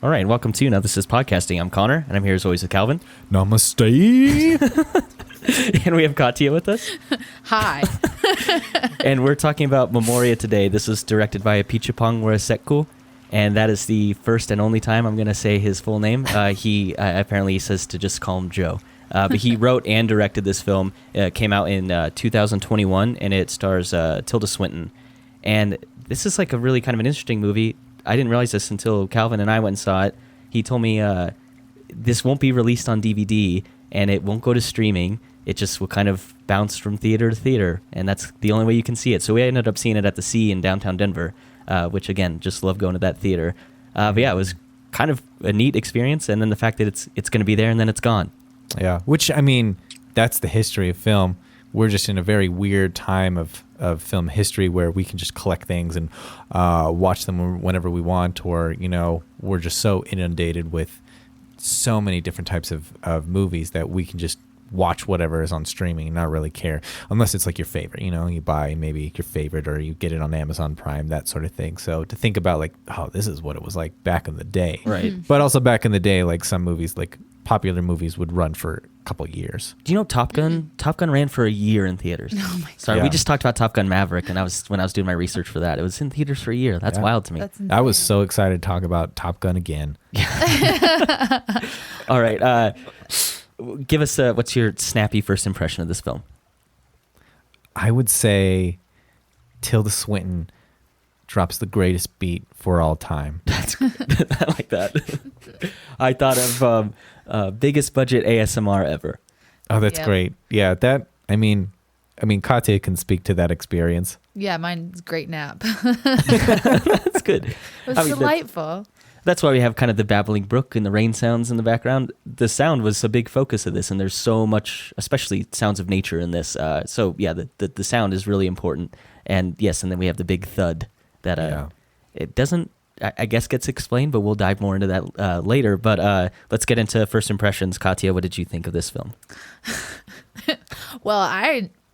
All right, welcome to Now This Is Podcasting. I'm Connor, and I'm here as always with Calvin. Namaste. And we have Katya with us. Hi. And we're talking about Memoria today. This was directed by Apichatpong Weerasethakul, and that is the first and only time I'm going to say his full name. He apparently says to just call him Joe. But he wrote and directed this film. It came out in 2021, and it stars Tilda Swinton. And this is like a really kind of an interesting movie. I didn't realize this until Calvin and I went and saw it. He told me this won't be released on DVD, and it won't go to streaming. It just will kind of bounce from theater to theater, and that's the only way you can see it. So we ended up seeing it at the C in downtown Denver, which, again, just love going to that theater. But yeah, it was kind of a neat experience, and then the fact that it's going to be there and then it's gone. Yeah, which, I mean, that's the history of film. We're just in a very weird time of film history where we can just collect things and watch them whenever we want, or, you know, we're just so inundated with so many different types of movies that we can just watch whatever is on streaming and not really care, unless it's like your favorite, you know, you buy maybe your favorite or you get it on Amazon Prime, that sort of thing. So to think about like, oh, this is what it was like back in the day. Right. But also back in the day, like some movies, like popular movies would run for a couple of years. Do you know Top Gun? Top Gun ran for a year in theaters. Oh my God. Sorry, Yeah. we just talked about Top Gun Maverick, and when I was doing my research for that, it was in theaters for a year. That's wild to me. That's I was insane. so excited to talk about Top Gun again. All right, give us what's your snappy first impression of this film? I would say Tilda Swinton drops the greatest beat for all time. That's I like that. I thought of biggest budget ASMR ever. Oh, that's Yep. great. Yeah, that, I mean, Katya can speak to that experience. Yeah, mine's great nap. That's good. It was I mean, delightful. That's why we have kind of the babbling brook and the rain sounds in the background. The sound was a big focus of this, and there's so much, especially sounds of nature in this. So yeah, the sound is really important. And yes, and then we have the big thud that it doesn't, I guess, gets explained, but we'll dive more into that later. But let's get into first impressions. Katya, what did you think of this film? Well,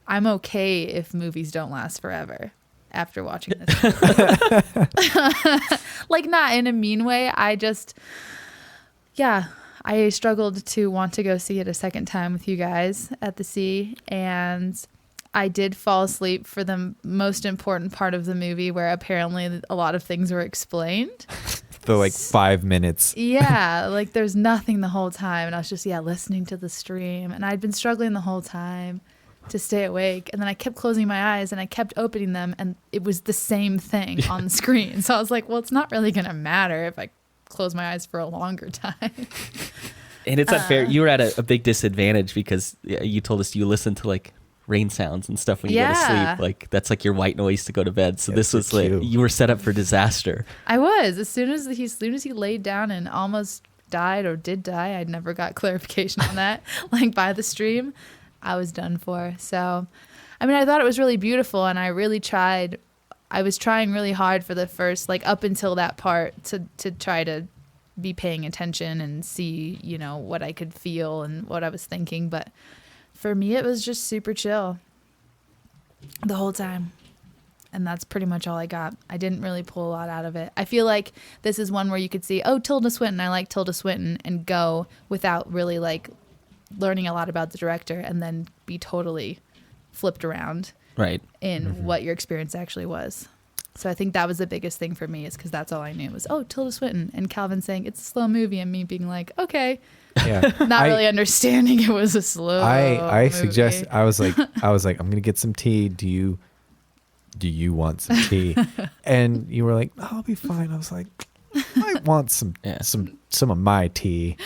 I'm okay if movies don't last forever after watching this. Like, not in a mean way. I struggled to want to go see it a second time with you guys at the sea, and I did fall asleep for the most important part of the movie, where apparently a lot of things were explained. For like 5 minutes. Yeah, like there's nothing the whole time, and I was just listening to the stream, and I'd been struggling the whole time to stay awake, and then I kept closing my eyes and I kept opening them, and it was the same thing on the screen. So I was like, well, it's not really gonna matter if I close my eyes for a longer time. And it's unfair. You were at a big disadvantage because you told us you listen to like rain sounds and stuff when you go to sleep. Like that's like your white noise to go to bed. So this was like you were set up for disaster. I was. As soon as he laid down and almost died or did die, I never got clarification on that. Like by the stream, I was done for. So, I mean, I thought it was really beautiful, and I really tried. I was trying really hard for the first, like up until that part, to try to be paying attention and see, you know, what I could feel and what I was thinking. But for me, it was just super chill the whole time. And that's pretty much all I got. I didn't really pull a lot out of it. I feel like this is one where you could see, oh, Tilda Swinton, I like Tilda Swinton, and go without really like learning a lot about the director, and then be totally flipped around in what your experience actually was. So I think that was the biggest thing for me, is because that's all I knew was, oh, Tilda Swinton, and Calvin saying it's a slow movie, and me being like, okay. Yeah. Not really understanding it was a slow I movie. suggest, I was like, I'm gonna get some tea. Do you want some tea? And you were like, oh, I'll be fine. I was like, I want some of my tea.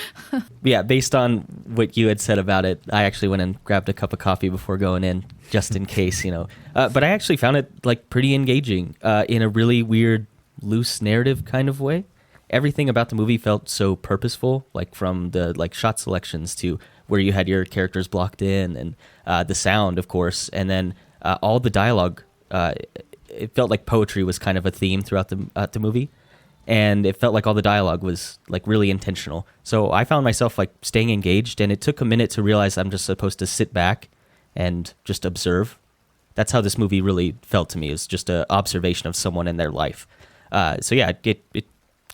Yeah, based on what you had said about it, I actually went and grabbed a cup of coffee before going in, just in case, you know. But I actually found it like pretty engaging in a really weird, loose narrative kind of way. Everything about the movie felt so purposeful, like from the like shot selections to where you had your characters blocked in, and the sound, of course, and then all the dialogue. It felt like poetry was kind of a theme throughout the movie. And it felt like all the dialogue was like really intentional. So I found myself like staying engaged, and it took a minute to realize I'm just supposed to sit back and just observe. That's how this movie really felt to me. It was just an observation of someone in their life. So yeah, it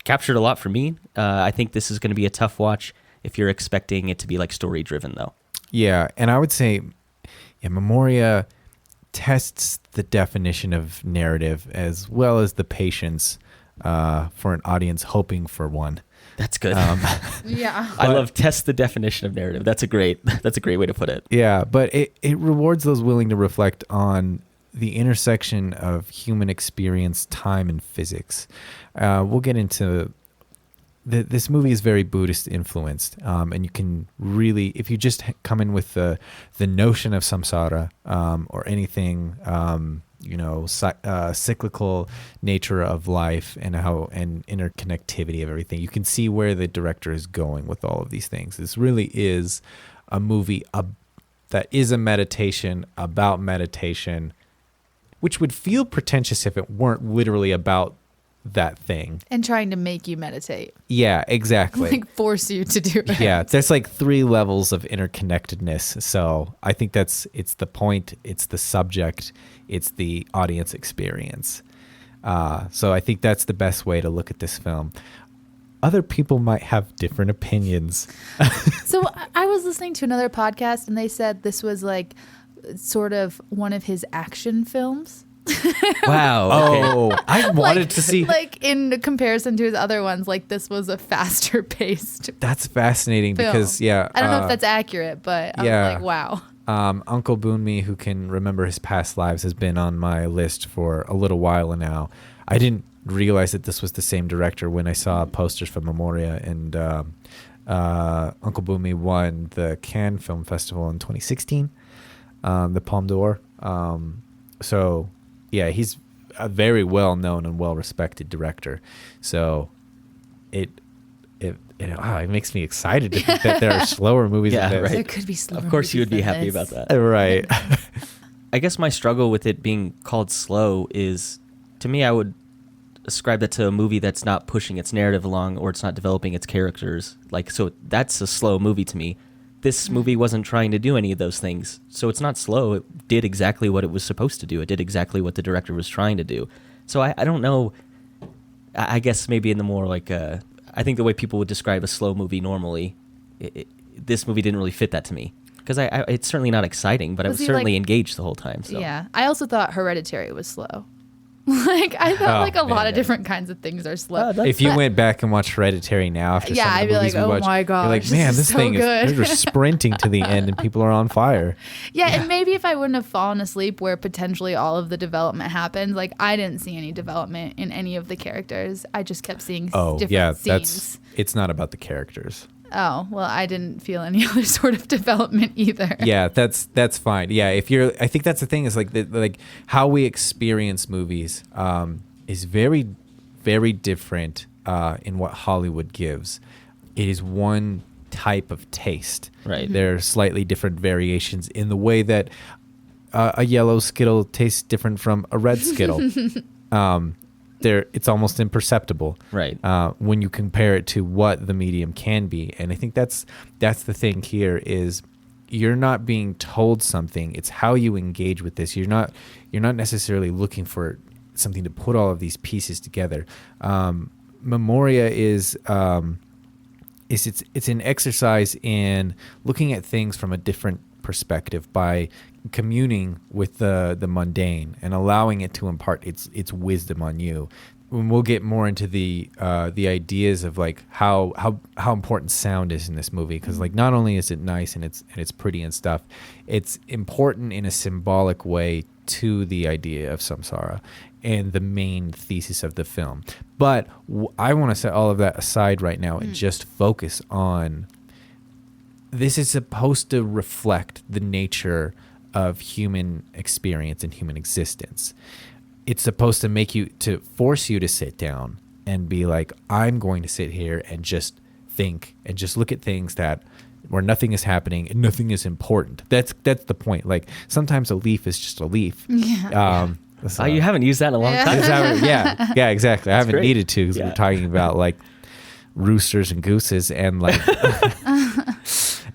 captured a lot for me. I think this is going to be a tough watch if you're expecting it to be like story driven, though. Yeah, and I would say, Memoria tests the definition of narrative as well as the patience for an audience hoping for one. That's good. Yeah. I love test the definition of narrative. That's a great way to put it. Yeah, but it rewards those willing to reflect on the intersection of human experience, time, and physics. We'll get into this movie is very Buddhist influenced, and you can really, if you just come in with the notion of samsara or anything, cyclical nature of life and interconnectivity of everything, you can see where the director is going with all of these things. This really is a movie that is a meditation about meditation, which would feel pretentious if it weren't literally about that thing. And trying to make you meditate. Yeah, exactly. Like force you to do it. Yeah, there's like 3 levels of interconnectedness. So I think it's the point, it's the subject, it's the audience experience. So I think that's the best way to look at this film. Other people might have different opinions. So I was listening to another podcast and they said this was like sort of one of his action films. Wow. Okay. Oh, I wanted to see. Like in comparison to his other ones, like this was a faster paced. That's fascinating film. because, yeah. I don't know if that's accurate, but I was like, wow. Uncle Boonmi, who can remember his past lives, has been on my list for a little while now. I didn't realize that this was the same director when I saw posters for Memoria, and Uncle Boonmi won the Cannes Film Festival in 2016, the Palme d'Or. So, yeah, he's a very well-known and well-respected director. So it makes me excited to think that there are slower movies Yeah, than this. right. There could be slower. Of course, you would be movies than happy this. about that. Right. I guess my struggle with it being called slow is, to me, I would ascribe that to a movie that's not pushing its narrative along or it's not developing its characters. Like, so that's a slow movie to me. This movie wasn't trying to do any of those things. So it's not slow. It did exactly what it was supposed to do. It did exactly what the director was trying to do. So I don't know. I guess maybe in the more like, I think the way people would describe a slow movie normally, this movie didn't really fit that to me. Because it's certainly not exciting, but I was certainly engaged the whole time. So. Yeah. I also thought Hereditary was slow. Like, I thought a lot of different kinds of things are slow. If you went back and watched Hereditary now after some of the I'd be movies like, we oh watched, my gosh, you're like, man, this so thing good. they're sprinting to the end and people are on fire. Yeah, and maybe if I wouldn't have fallen asleep where potentially all of the development happened, like I didn't see any development in any of the characters. I just kept seeing different scenes. It's not about the characters. Oh, well, I didn't feel any other sort of development either. Yeah, that's fine. Yeah, I think that's the thing is like how we experience movies is very, very different in what Hollywood gives. It is one type of taste. Right. There are slightly different variations in the way that a yellow Skittle tastes different from a red Skittle. It's almost imperceptible, Right. when you compare it to what the medium can be. And I think that's the thing here is you're not being told something. It's how you engage with this. You're not necessarily looking for something to put all of these pieces together. Memoria is it's an exercise in looking at things from a different perspective by communing with the mundane and allowing it to impart its wisdom on you. When we'll get more into the ideas of like how important sound is in this movie, because like not only is it nice and it's pretty and stuff, it's important in a symbolic way to the idea of samsara and the main thesis of the film. But I want to set all of that aside right now and just focus on this is supposed to reflect the nature of human experience and human existence. It's supposed to force you to sit down and be like, I'm going to sit here and just think and just look at things where nothing is happening and nothing is important. That's the point. Like sometimes a leaf is just a leaf. Yeah. So you haven't used that in a long time. Yeah, exactly. I haven't great. needed to because we're talking about like roosters and gooses and like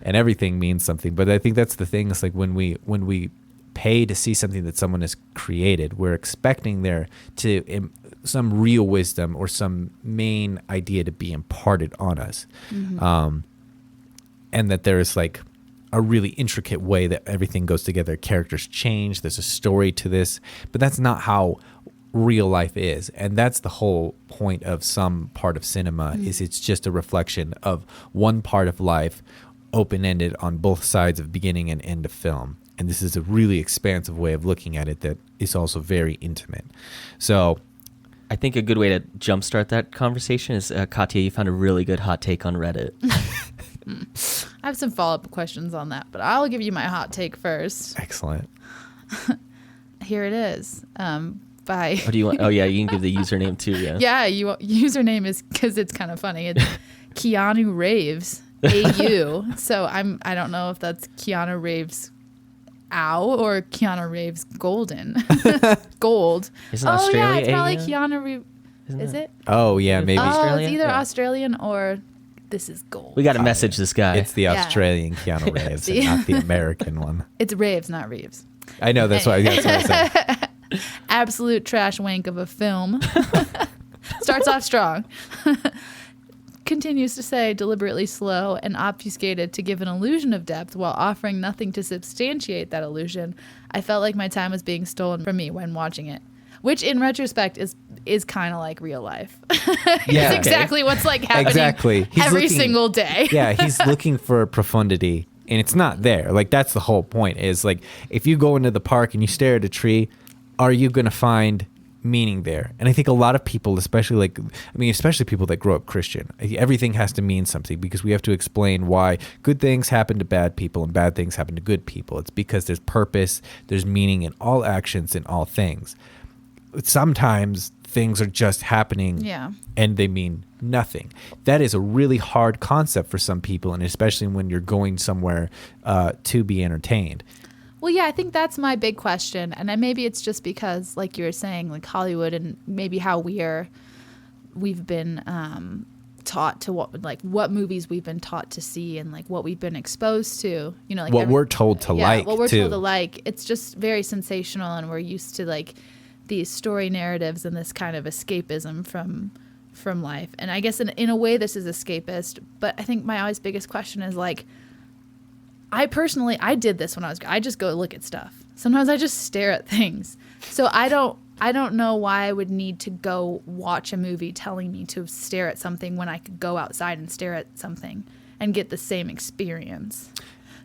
and everything means something. But I think that's the thing. It's like when we pay to see something that someone has created, we're expecting there to some real wisdom or some main idea to be imparted on us. And that there is like a really intricate way that everything goes together. Characters change. There's a story to this, but that's not how real life is. And that's the whole point of some part of cinema is it's just a reflection of one part of life, open-ended on both sides of beginning and end of film. And this is a really expansive way of looking at it that is also very intimate. So I think a good way to jumpstart that conversation is, Katya, you found a really good hot take on Reddit. I have some follow-up questions on that, but I'll give you my hot take first. excellent. Here it is. By What do you want? Oh, yeah, you can give the username too, yeah. yeah, username is because it's kind of funny. It's Keanu Raves AU. So I don't know if that's Keanu Raves Ow or Keanu Raves Golden Gold. Isn't Oh Australia yeah, it's probably AU? Keanu Reeves. Is it? Oh, yeah, maybe. Oh, Australia? it's either Yeah. Australian or this is gold. We got to message this guy. It's the Yeah. Australian Keanu Reeves and not the American one. It's Raves, not Reeves. I know, that's what I said. Absolute trash wank of a film. Starts off strong. Continues to say deliberately slow and obfuscated to give an illusion of depth while offering nothing to substantiate that illusion. I felt like my time was being stolen from me when watching it, which in retrospect is kind of like real life. Yeah. It's exactly what's like happening Exactly. He's every looking- single day. Yeah, he's looking for profundity, and it's not there. Like, that's the whole point, is like, if you go into the park and you stare at a tree, are you going to find meaning there? And I think a lot of people, especially people that grow up Christian, everything has to mean something, because we have to explain why good things happen to bad people and bad things happen to good people. It's because there's purpose, there's meaning in all actions, in all things. Sometimes things are just happening Yeah. and they mean nothing. That is a really hard concept for some people, and especially when you're going somewhere to be entertained. Well, yeah, I think that's my big question. And then maybe it's just because, like you were saying, like Hollywood and maybe how we've been taught to what movies we've been taught to see and like what we've been exposed to, you know, like What we're told to like, what we're too. told to like. It's just very sensational, and we're used to like these story narratives and this kind of escapism from life. And I guess in a way this is escapist, but I think my always biggest question is like, I did this when I just go look at stuff. Sometimes I just stare at things. So I don't know why I would need to go watch a movie telling me to stare at something when I could go outside and stare at something and get the same experience.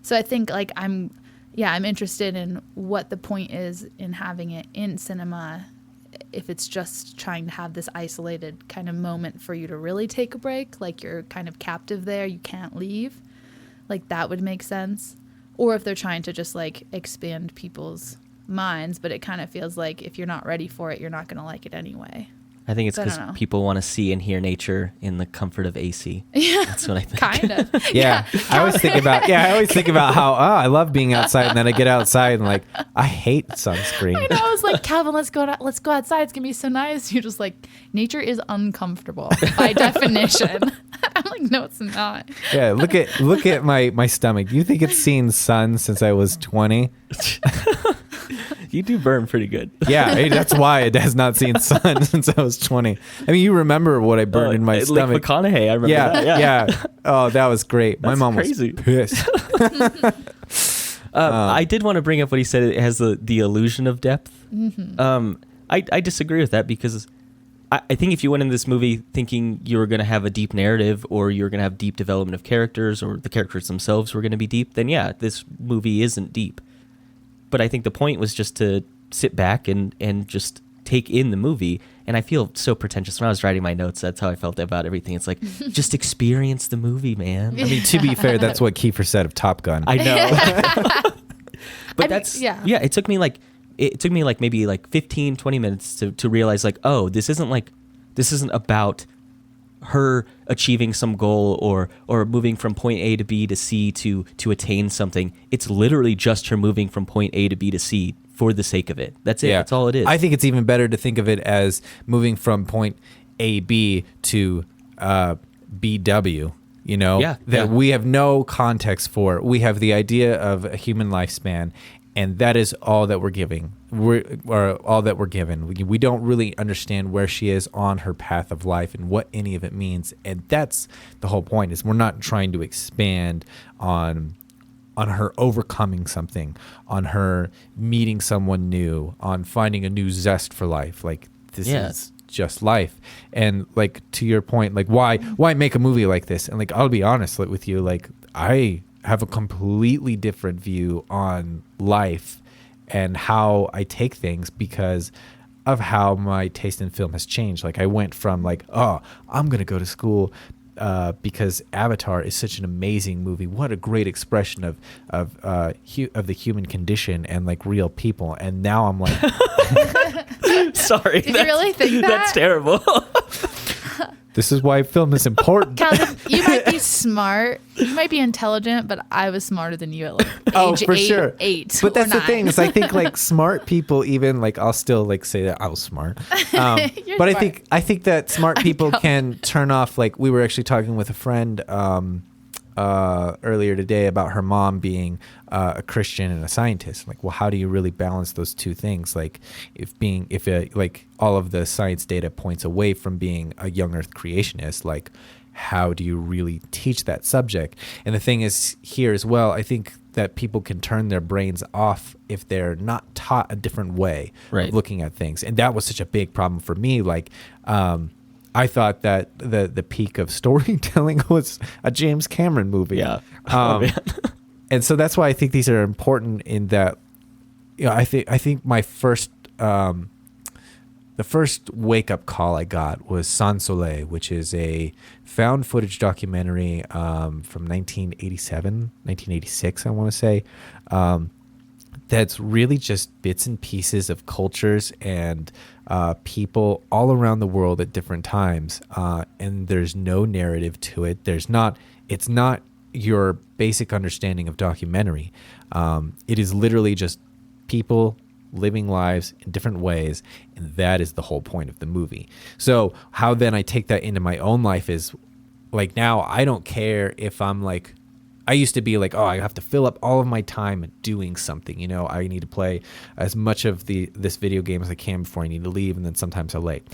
So I think like I'm interested in what the point is in having it in cinema, if it's just trying to have this isolated kind of moment for you to really take a break, like you're kind of captive there, you can't leave. Like that would make sense. Or if they're trying to just like expand people's minds, but it kind of feels like if you're not ready for it, you're not going to like it anyway. I think it's I don't because know. people want to see and hear nature in the comfort of AC. Yeah, That's what I think. kind of. Yeah. I always think about how, I love being outside, and then I get outside and like, I hate sunscreen. I know. I was like, Calvin, let's go outside. It's gonna be so nice. You're just like, nature is uncomfortable by definition. I'm like, no, it's not. Yeah, look at my stomach. Do you think it's seen sun since I was 20? You do burn pretty good. Yeah, that's why it has not seen sun since I was 20. I mean, you remember what I burned in my Lake stomach. McConaughey, I remember Yeah, that. yeah. Oh, that was great. My That's mom crazy. was pissed. I did want to bring up what he said. It has the illusion of depth. Mm-hmm. I disagree with that, because I think if you went in this movie thinking you were going to have a deep narrative, or you were going to have deep development of characters, or the characters themselves were going to be deep, then yeah, this movie isn't deep. But I think the point was just to sit back and just take in the movie. And I feel so pretentious when I was writing my notes. That's how I felt about everything. It's like, just experience the movie, man. I mean, to be fair, that's what Kiefer said of Top Gun. I know. But yeah. It took me like maybe like 15, 20 minutes to realize like, oh, this isn't about her achieving some goal or moving from point A to B to C to attain something. It's literally just her moving from point A to B to C for the sake of it. That's it. Yeah. That's all it is. I think it's even better to think of it as moving from point AB to BW. Yeah, that yeah. we have no context for. We have the idea of a human lifespan, And that is all that we're giving. All that we're given. We don't really understand where she is on her path of life and what any of it means. And that's the whole point. Is we're not trying to expand on her overcoming something, on her meeting someone new, on finding a new zest for life. Like this is just life. And like to your point, like why make a movie like this? And like I'll be honest with you, like I have a completely different view on life and how I take things because of how my taste in film has changed. Like I went from like, oh, I'm going to go to school because Avatar is such an amazing movie. What a great expression of the human condition and like real people. And now I'm like, sorry. Did you really think that? That's terrible. this is why film is important. Calvin, you might be smart, you might be intelligent, but I was smarter than you at like age eight. But that's or the thing 9. is I think like smart people, even like I'll still like say that I was smart. But smart. I think that smart people can turn off. Like we were actually talking with a friend earlier today about her mom being a Christian and a scientist. Like, well, how do you really balance those two things? Like, if like all of the science data points away from being a young Earth creationist, like, how do you really teach that subject? And the thing is here as well, I think that people can turn their brains off if they're not taught a different way of looking at things. And that was such a big problem for me. Like, I thought that the peak of storytelling was a James Cameron movie. Yeah. And so that's why I think these are important in that, you know, I think my first, the first wake up call I got was Sans Soleil, which is a found footage documentary from 1986, I want to say. That's really just bits and pieces of cultures and people all around the world at different times. And there's no narrative to it. It's not your basic understanding of documentary. It is literally just people living lives in different ways, and that is the whole point of the movie. So how then I take that into my own life is like, now I don't care if I'm like, I used to be like, oh, I have to fill up all of my time doing something. You know, I need to play as much of this video game as I can before I need to leave, and then sometimes I'm late.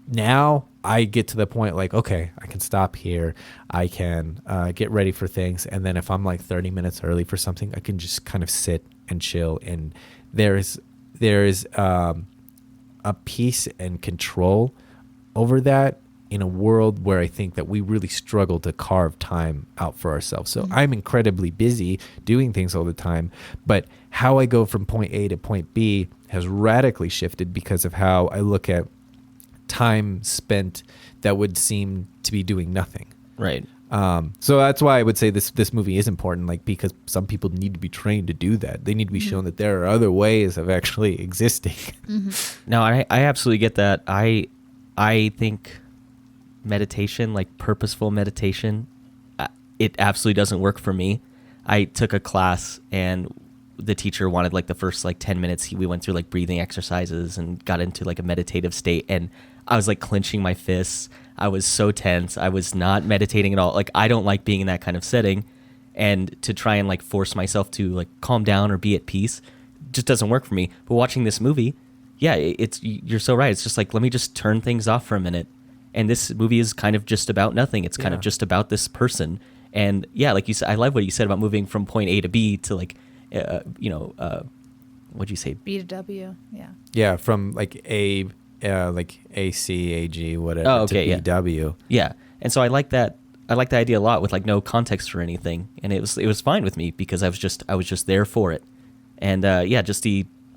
Now I get to the point like, okay, I can stop here. I can get ready for things. And then if I'm like 30 minutes early for something, I can just kind of sit and chill. And there is a peace and control over that in a world where I think that we really struggle to carve time out for ourselves. So I'm incredibly busy doing things all the time, but how I go from point A to point B has radically shifted because of how I look at time spent that would seem to be doing nothing. Right. So that's why I would say this movie is important, like, because some people need to be trained to do that. They need to be shown that there are other ways of actually existing. No, I absolutely get that. I think meditation, like purposeful meditation, it absolutely doesn't work for me. I took a class and the teacher wanted like the first like 10 minutes we went through like breathing exercises and got into like a meditative state, and I was like clenching my fists. I was so tense. I was not meditating at all. Like, I don't like being in that kind of setting, and to try and like force myself to like calm down or be at peace just doesn't work for me. But watching this movie, yeah, you're so right. It's just like, let me just turn things off for a minute. And this movie is kind of just about nothing. It's kind of just about this person. And yeah, like you said, I love what you said about moving from point A to B to like, what'd you say? B to W. Yeah. Yeah. From like A, like AC, AG, whatever, to BW. Yeah. And so I like that. I like the idea a lot with like no context or anything. And it was fine with me because I was just there for it. And just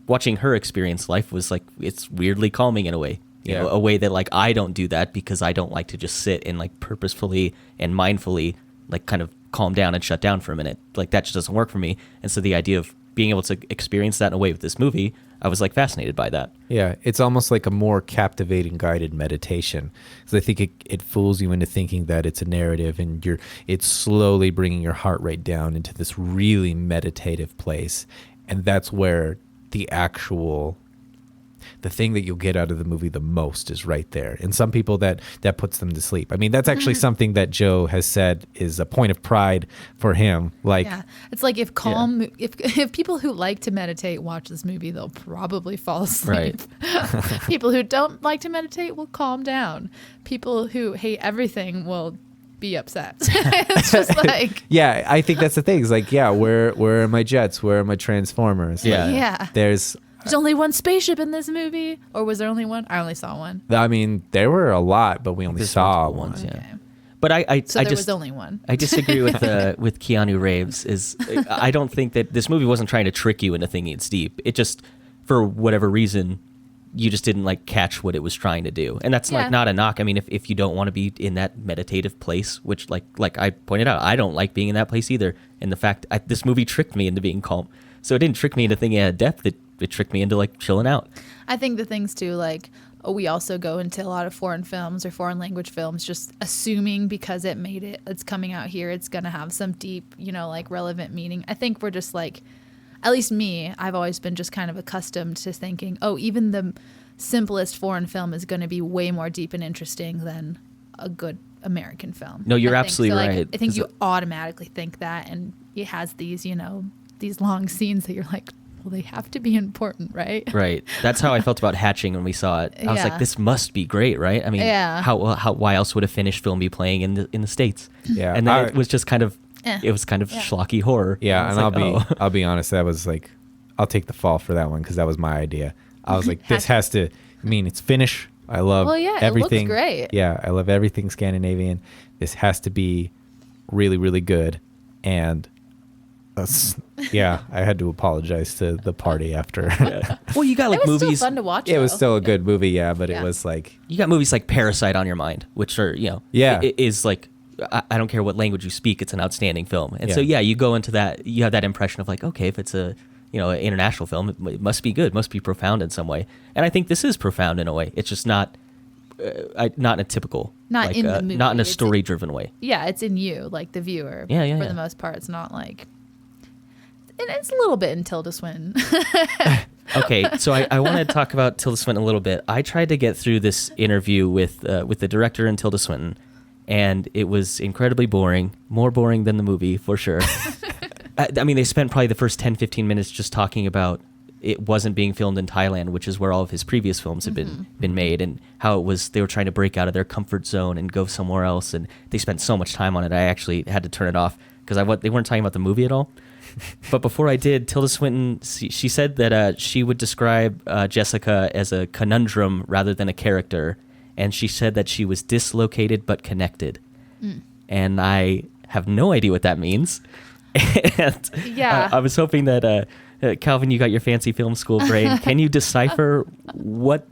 watching her experience life was like, it's weirdly calming in a way. You know, a way that like I don't do that because I don't like to just sit and like purposefully and mindfully like kind of calm down and shut down for a minute. Like, that just doesn't work for me. And so the idea of being able to experience that in a way with this movie, I was like fascinated by that. Yeah, it's almost like a more captivating guided meditation, because I think it fools you into thinking that it's a narrative, and it's slowly bringing your heart rate down into this really meditative place, and that's where the actual the thing that you'll get out of the movie the most is right there. And some people that puts them to sleep. I mean, that's actually something that Joe has said is a point of pride for him. Like, yeah, it's like if people who like to meditate watch this movie, they'll probably fall asleep. Right. People who don't like to meditate will calm down. People who hate everything will be upset. It's just like, yeah, I think that's the thing. It's like, yeah, where are my jets? Where are my transformers? Yeah. Like, yeah. there's only one spaceship in this movie, or was there only one? I only saw one. I mean, there were a lot, but we only There's saw multiple one. ones, yeah. Okay. But I So there just was only one. I disagree with Keanu Reeves. I don't think that this movie wasn't trying to trick you into thinking it's deep. It just, for whatever reason, you just didn't like catch what it was trying to do. And that's like not a knock. I mean, if you don't want to be in that meditative place, which like I pointed out, I don't like being in that place either. And the fact this movie tricked me into being calm. So it didn't trick me into thinking it had depth. It tricked me into like chilling out. I think the things too, like, we also go into a lot of foreign films or foreign language films, just assuming because it's coming out here, it's going to have some deep, like relevant meaning. I think we're just like, at least me, I've always been just kind of accustomed to thinking, oh, even the simplest foreign film is going to be way more deep and interesting than a good American film. No, you're I think. absolutely So, like, right. I think you automatically think that, and it has these, these long scenes that you're like, well, they have to be important, right? Right. That's how I felt about Hatching when we saw it. I was like, Yeah. this must be great, right? I mean, Yeah. why else would a finished film be playing in the States? Yeah. And then it was just kind of Eh. it was kind of schlocky horror. Yeah, it's and like, I'll be honest, that was like, I'll take the fall for that one because that was my idea. I was like, this has to. I mean, it's Finnish. I love everything. It looks great. Yeah, I love everything Scandinavian. This has to be really, really good. And yeah, I had to apologize to the party after. Yeah. Well, you got like It was movies. still fun to watch. It was though. still a good movie, yeah, but Yeah. it was like, You got movies like Parasite on your mind, which are Yeah. is like I don't care what language you speak, it's an outstanding film. And so Yeah. you go into that, you have that impression of like, okay, if it's a an international film, it must be good, must be profound in some way. And I think this is profound in a way. It's just not in a typical, Not in the movie. not in a It's story-driven way. Yeah, it's in you, like the viewer. Yeah, For yeah. the most part, it's not like. And it's a little bit in Tilda Swinton. Okay, so I want to talk about Tilda Swinton a little bit. I tried to get through this interview with the director and Tilda Swinton, and it was incredibly boring, more boring than the movie for sure. I mean, they spent probably the first 10, 15 minutes just talking about it wasn't being filmed in Thailand, which is where all of his previous films had been made, and how they were trying to break out of their comfort zone and go somewhere else, and they spent so much time on it. I actually had to turn it off because they weren't talking about the movie at all. But before I did, Tilda Swinton, she said that she would describe Jessica as a conundrum rather than a character, and she said that she was dislocated but connected. And I have no idea what that means. And Yeah. I was hoping that Calvin, you got your fancy film school brain. Can you decipher what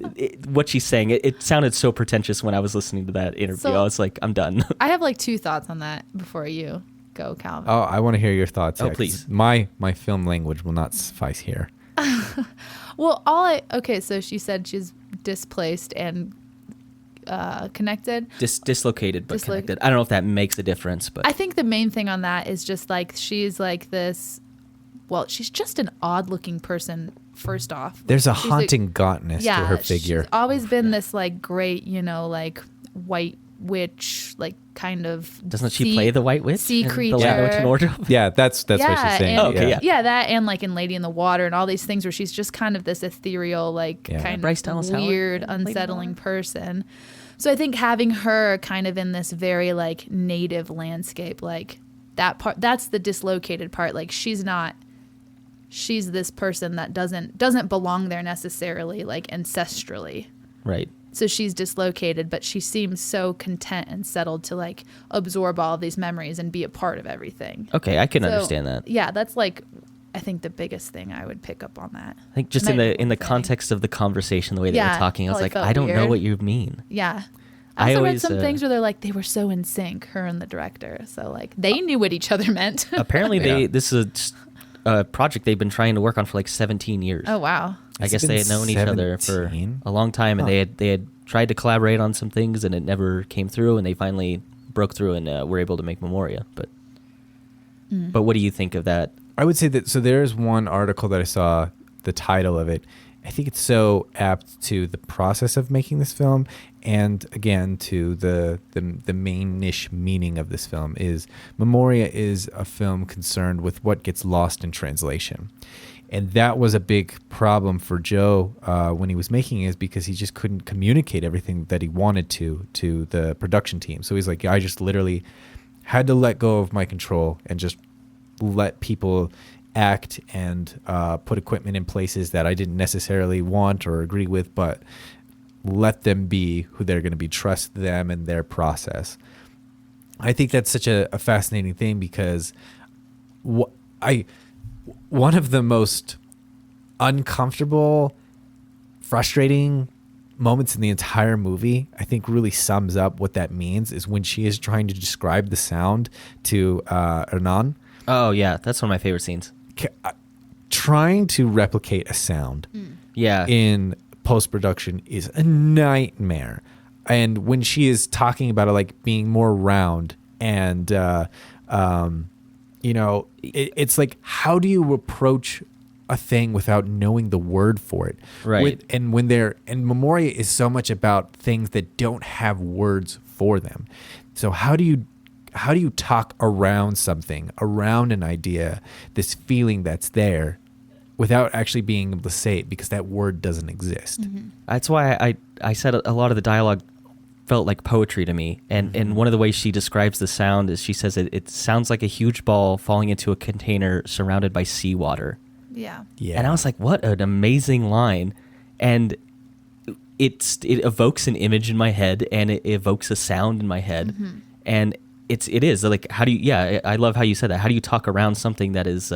she's saying? It sounded so pretentious when I was listening to that interview. So- I was like, I'm done. I have like two thoughts on that before you go, Calvin. oh, I want to hear your thoughts. Oh, 'cause please. My film language will not suffice here. Well, okay, so she said she's displaced and connected. Dislocated but Dislo- connected. I don't know if that makes a difference, but I think the main thing on that is just like she's like this. Well, she's just an odd-looking person. First off, There's a She's haunting gauntness to her figure. She's always been this like great, like white witch, like kind of. doesn't she play the White Witch? sea in creature. The Lion, the Witch, and Wardrobe? Yeah, that's what she's saying. And, Oh, okay, yeah. yeah, that and like in Lady in the Water and all these things where she's just kind of this ethereal, like Yeah. kind Bryce of Dallas Howard weird, in Lady in the unsettling Water. person. So I think having her kind of in this very like native landscape, like that part, that's the dislocated part. Like she's this person that doesn't belong there necessarily, like ancestrally. Right. So she's dislocated, but she seems so content and settled to like absorb all of these memories and be a part of everything. Okay, I can So, understand that. Yeah, that's like I think the biggest thing I would pick up on that. I think just Might be in the one thing. context of the conversation, the way they Yeah, were talking, I was probably like, felt I don't know weird. what you mean. Yeah. I I also read always, some things where they're like they were so in sync, her and the director. So like they knew what each other meant. Apparently, Yeah. this is a project they've been trying to work on for like 17 years. Oh wow. I It's guess been they had known each other for 17? a long time, and they had tried to collaborate on some things, and it never came through. And they finally broke through and were able to make Memoria. But what do you think of that? I would say that, so there's one article that I saw, the title of it, I think it's so apt to the process of making this film, and again to the main niche meaning of this film is Memoria is a film concerned with what gets lost in translation. And that was a big problem for Joe when he was making it, because he just couldn't communicate everything that he wanted to the production team. So he's like, I just literally had to let go of my control and just let people act and put equipment in places that I didn't necessarily want or agree with, but let them be who they're going to be, trust them and their process. I think that's such a fascinating thing, because one of the most uncomfortable, frustrating moments in the entire movie, I think really sums up what that means, is when she is trying to describe the sound to Hernan. Oh yeah, that's one of my favorite scenes. Trying to replicate a sound Yeah. in post-production is a nightmare. And when she is talking about it like being more round and it's like, how do you approach a thing without knowing the word for it? Right. And Memoria is so much about things that don't have words for them. So how do you talk around something, around an idea, this feeling that's there, without actually being able to say it, because that word doesn't exist? Mm-hmm. That's why I said a lot of the dialogue felt like poetry to me. And one of the ways she describes the sound is she says it sounds like a huge ball falling into a container surrounded by seawater. Yeah. Yeah. And I was like, what an amazing line. And it evokes an image in my head, and it evokes a sound in my head. Mm-hmm. And it is like, how do you, yeah, I love how you said that. How do you talk around something that is,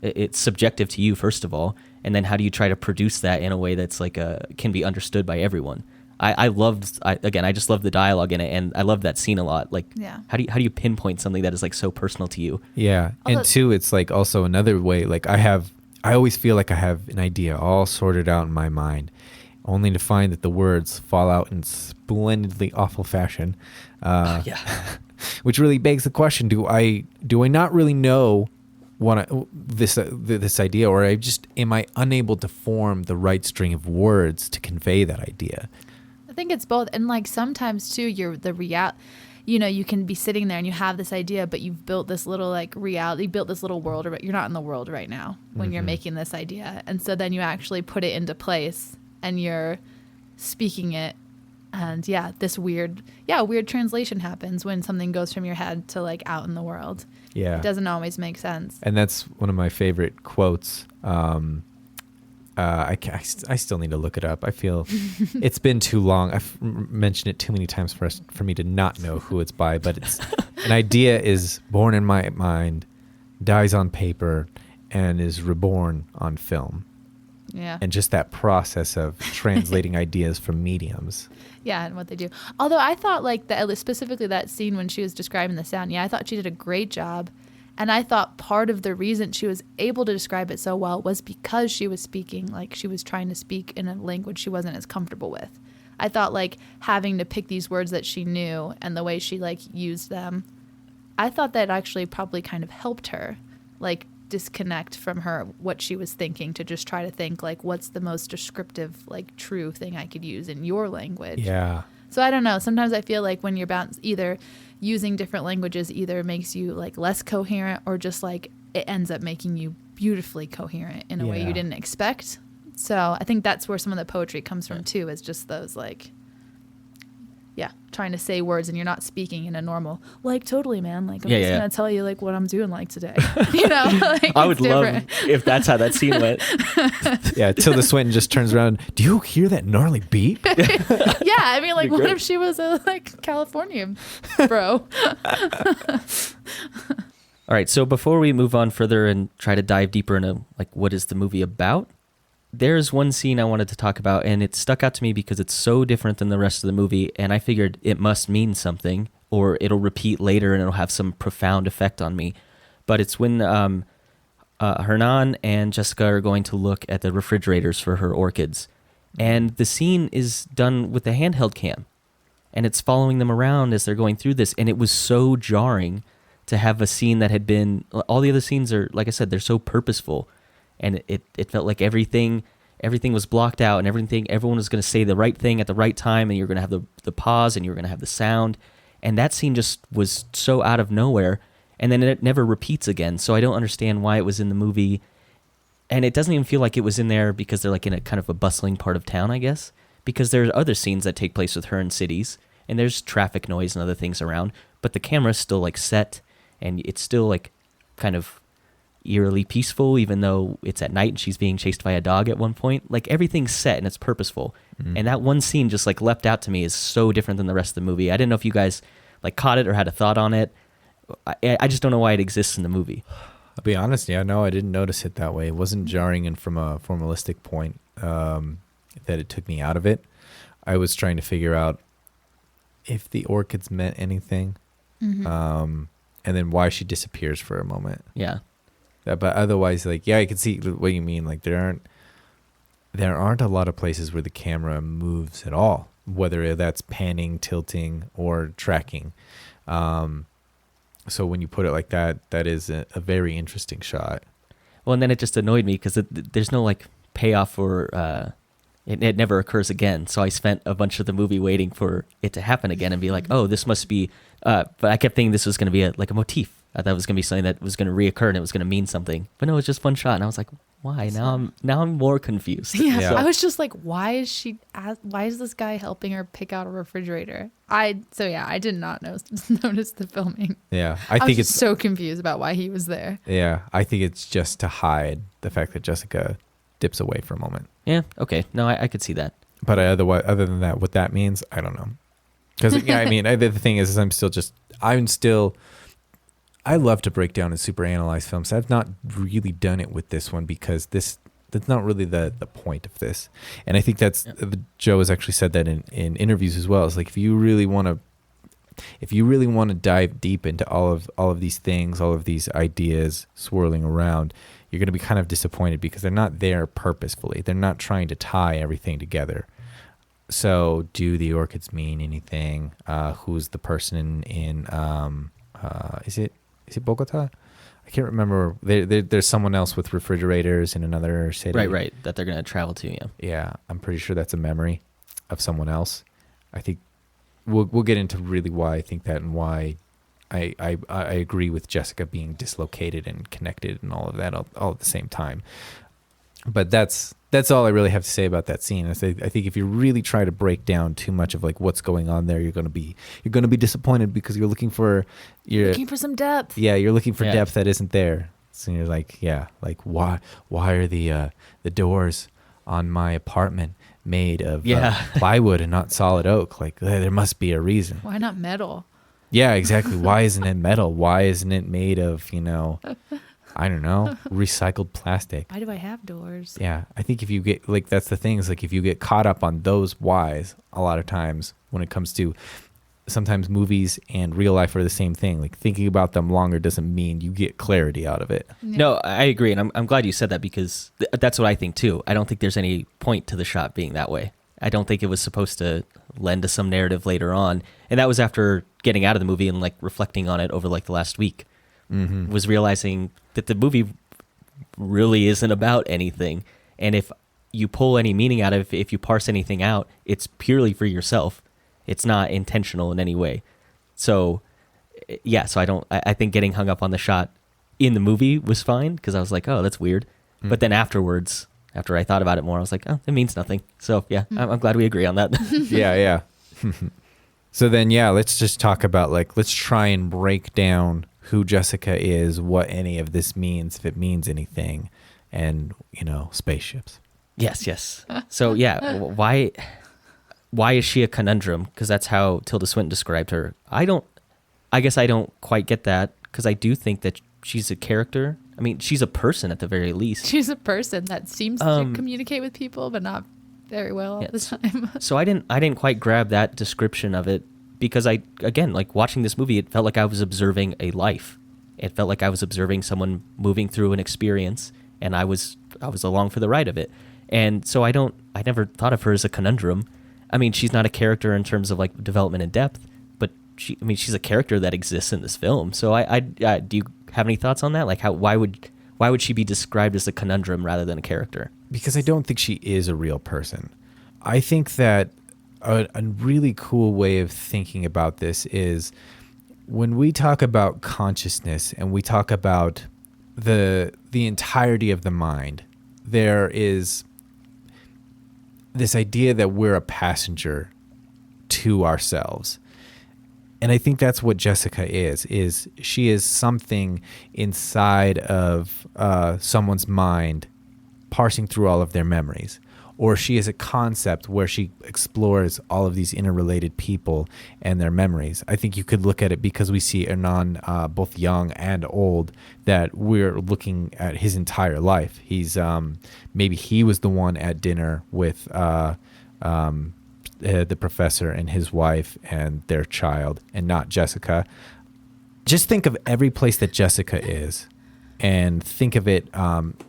it's subjective to you, first of all, and then how do you try to produce that in a way that's like, can be understood by everyone? I just love the dialogue in it, and I love that scene a lot. Like, Yeah. how do you pinpoint something that is like so personal to you? Yeah. And two, it's like also another way, like I always feel like I have an idea all sorted out in my mind, only to find that the words fall out in splendidly awful fashion. Yeah. Which really begs the question: do I not really know this idea, or am I unable to form the right string of words to convey that idea? I think it's both. And like sometimes too, you can be sitting there and you have this idea, but you've built this little like reality, you built this little world, you're not in the world right now when you're making this idea. And so then you actually put it into place and you're speaking it. And yeah, this weird translation happens when something goes from your head to like out in the world. Yeah. It doesn't always make sense. And that's one of my favorite quotes. I still need to look it up. I feel it's been too long. I've mentioned it too many times for me to not know who it's by, but it's an idea is born in my mind, dies on paper, and is reborn on film. Yeah. And just that process of translating ideas from mediums. Yeah, and what they do. Although I thought like specifically that scene when she was describing the sound, I thought she did a great job. And I thought part of the reason she was able to describe it so well was because she was speaking, like she was trying to speak in a language she wasn't as comfortable with. I thought like having to pick these words that she knew and the way she like used them, I thought that actually probably kind of helped her like disconnect from what she was thinking to just try to think like, what's the most descriptive, like true thing I could use in your language. Yeah. So I don't know. Sometimes I feel like when you're either using different languages either makes you like less coherent or just like it ends up making you beautifully coherent in a way you didn't expect. So I think that's where some of the poetry comes from too, is just those like, trying to say words and you're not speaking in a normal, like totally, man. Like I'm just going to tell you like what I'm doing like today. Like, I would love if that's how that scene went. Yeah, Tilda Swinton just turns around. Do you hear that gnarly beat? Yeah, I mean, like, what if she was a like California bro? All right, so before we move on further and try to dive deeper into like what is the movie about, there's one scene I wanted to talk about, and it stuck out to me because it's so different than the rest of the movie, and I figured it must mean something, or it'll repeat later and it'll have some profound effect on me. But it's when Hernan and Jessica are going to look at the refrigerators for her orchids, and the scene is done with the handheld cam, and it's following them around as they're going through this, and it was so jarring to have a scene that had been, all the other scenes are, like I said, they're so purposeful. And it felt like everything everything was blocked out and everyone was going to say the right thing at the right time, and you're going to have the pause and you're going to have the sound. And that scene just was so out of nowhere, and then it never repeats again. So I don't understand why it was in the movie. And it doesn't even feel like it was in there because they're like in a kind of a bustling part of town, I guess, because there's other scenes that take place with her in cities, and there's traffic noise and other things around, but the camera's still like set, and it's still like kind of eerily peaceful, even though it's at night and she's being chased by a dog at one point. Like, everything's set and it's purposeful. And that one scene just like leapt out to me as so different than the rest of the movie. I didn't know if you guys like caught it or had a thought on it. I just don't know why it exists in the movie. I'll be honest, yeah, no, I didn't notice it that way. It wasn't jarring, and from a formalistic point that it took me out of it. I was trying to figure out if the orchids meant anything, and then why she disappears for a moment. Yeah. But otherwise, like, yeah, I can see what you mean. Like, there aren't a lot of places where the camera moves at all, whether that's panning, tilting, or tracking. So when you put it like that, that is a very interesting shot. Well, and then it just annoyed me because there's no like payoff for it never occurs again. So I spent a bunch of the movie waiting for it to happen again and be like, oh, this must be. But I kept thinking this was going to be like a motif. I thought it was going to be something that was going to reoccur and it was going to mean something. But no, it was just one shot, and I was like, why? Now I'm more confused. Yeah. I was just like, why is this guy helping her pick out a refrigerator? I did not notice the filming. Yeah, I think it's so confused about why he was there. Yeah, I think it's just to hide the fact that Jessica dips away for a moment. Yeah, okay. No, I could see that. But other than that, what that means, I don't know. Because, yeah, I mean, the thing is I love to break down and super analyze films. I've not really done it with this one because that's not really the point of this. And I think Joe has actually said that in interviews as well. It's like, if you really want to dive deep into all of these things, all of these ideas swirling around, you're going to be kind of disappointed because they're not there purposefully. They're not trying to tie everything together. So, do the orchids mean anything? Who's the person in is it Bogota? I can't remember. There's someone else with refrigerators in another city. Right. That they're going to travel to, yeah. Yeah, I'm pretty sure that's a memory of someone else. I think we'll get into really why I think that and why I agree with Jessica being dislocated and connected and all of that all at the same time. But that's all I really have to say about that scene. I think if you really try to break down too much of like what's going on there, you're going to be disappointed because you're looking for some depth. Yeah, you're looking for depth that isn't there. So you're like, yeah, like why are the doors on my apartment made of plywood and not solid oak? Like, there must be a reason. Why not metal? Yeah, exactly. Why isn't it metal? Why isn't it made of, I don't know, recycled plastic? Why do I have doors? Yeah, I think if you get, like, that's the thing, is like if you get caught up on those whys, a lot of times when it comes to, sometimes movies and real life are the same thing. Like, thinking about them longer doesn't mean you get clarity out of it. Yeah. No, I agree, and I'm glad you said that because that's what I think too. I don't think there's any point to the shot being that way. I don't think it was supposed to lend to some narrative later on, and that was after getting out of the movie and like reflecting on it over like the last week. Mm-hmm. Was realizing that the movie really isn't about anything, and if you pull any meaning out of it, if you parse anything out, it's purely for yourself. It's not intentional in any way. So yeah, so I think getting hung up on the shot in the movie was fine because I was like, oh, that's weird. Mm-hmm. But then afterwards, after I thought about it more, I was like, oh, it means nothing. So yeah, I'm glad we agree on that. Yeah. So then, yeah, let's just talk about, like, let's try and break down who Jessica is, what any of this means, if it means anything, and, spaceships. Yes. So yeah, why is she a conundrum? Because that's how Tilda Swinton described her. I guess I don't quite get that, because I do think that she's a character. I mean, she's a person at the very least. She's a person that seems to communicate with people, but not very well all the time. So I didn't quite grab that description of it because again, like watching this movie, it felt like I was observing a life. It felt like I was observing someone moving through an experience, and I was along for the ride of it. And so I never thought of her as a conundrum. I mean, she's not a character in terms of like development and depth, but she's a character that exists in this film. So do you have any thoughts on that? Like why would why would she be described as a conundrum rather than a character? Because I don't think she is a real person. I think that a really cool way of thinking about this is when we talk about consciousness and we talk about the entirety of the mind, there is this idea that we're a passenger to ourselves. And I think that's what Jessica is she is something inside of someone's mind parsing through all of their memories. Or she is a concept where she explores all of these interrelated people and their memories. I think you could look at it because we see Hernan both young and old, that we're looking at his entire life. He's maybe he was the one at dinner with the professor and his wife and their child, and not Jessica. Just think of every place that Jessica is, and think of it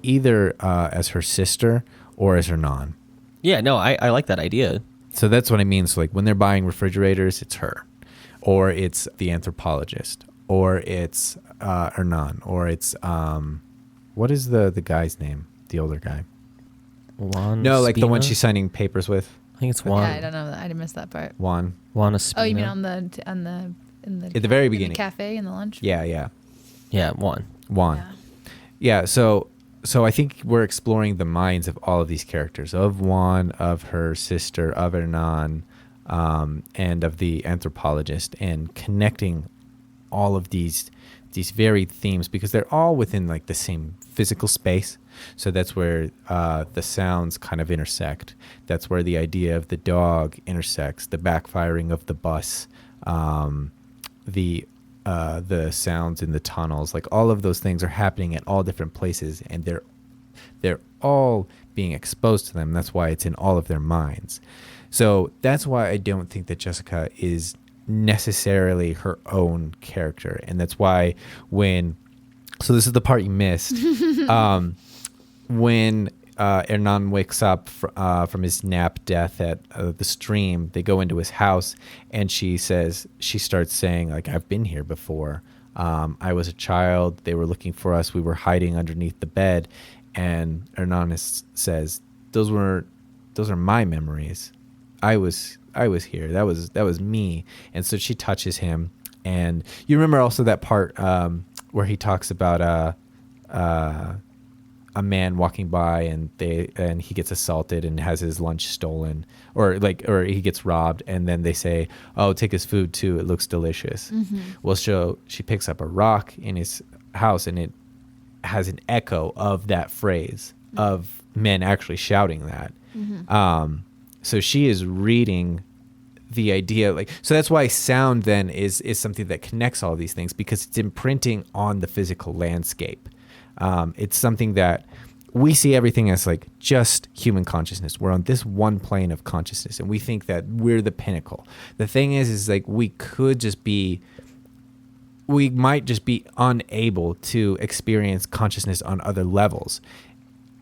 either as her sister or as Hernan. Yeah, no, I like that idea. So that's what I mean. So like when they're buying refrigerators, it's her, or it's the anthropologist, or it's Hernan, or it's what is the guy's name? The older guy. Juan. No, like the one Spina? she's signing papers with. I think it's Juan. Yeah, I don't know. I missed that part. Juan. Ospina. Oh, you mean on the in the At the very in beginning. the cafe in the lunch? Yeah, yeah. Yeah, Juan. Juan. Yeah. Yeah, so I think we're exploring the minds of all of these characters, of Juan, of her sister, of Hernan, and of the anthropologist, and connecting all of these varied themes because they're all within like the same physical space. So that's where the sounds kind of intersect. That's where the idea of the dog intersects, the backfiring of the bus, the sounds in the tunnels, like all of those things are happening at all different places, and they're all being exposed to them. That's why it's in all of their minds. So that's why I don't think that Jessica is necessarily her own character, and that's why so this is the part you missed. When Hernan wakes up from his nap death at the stream, they go into his house, and she starts saying, like, I've been here before. I was a child. They were looking for us. We were hiding underneath the bed. And Hernan says, those are my memories. I was here. That was me. And so she touches him. And you remember also that part where he talks about a man walking by and he gets assaulted and has his lunch stolen, or he gets robbed, and then they say, "Oh, take his food too. It looks delicious." Mm-hmm. Well, she picks up a rock in his house, and it has an echo of that phrase of men actually shouting that. Mm-hmm. So she is reading the idea, so that's why sound then is something that connects all these things, because it's imprinting on the physical landscape. It's something that we see everything as like just human consciousness. We're on this one plane of consciousness, and we think that we're the pinnacle. The thing is like we might just be unable to experience consciousness on other levels.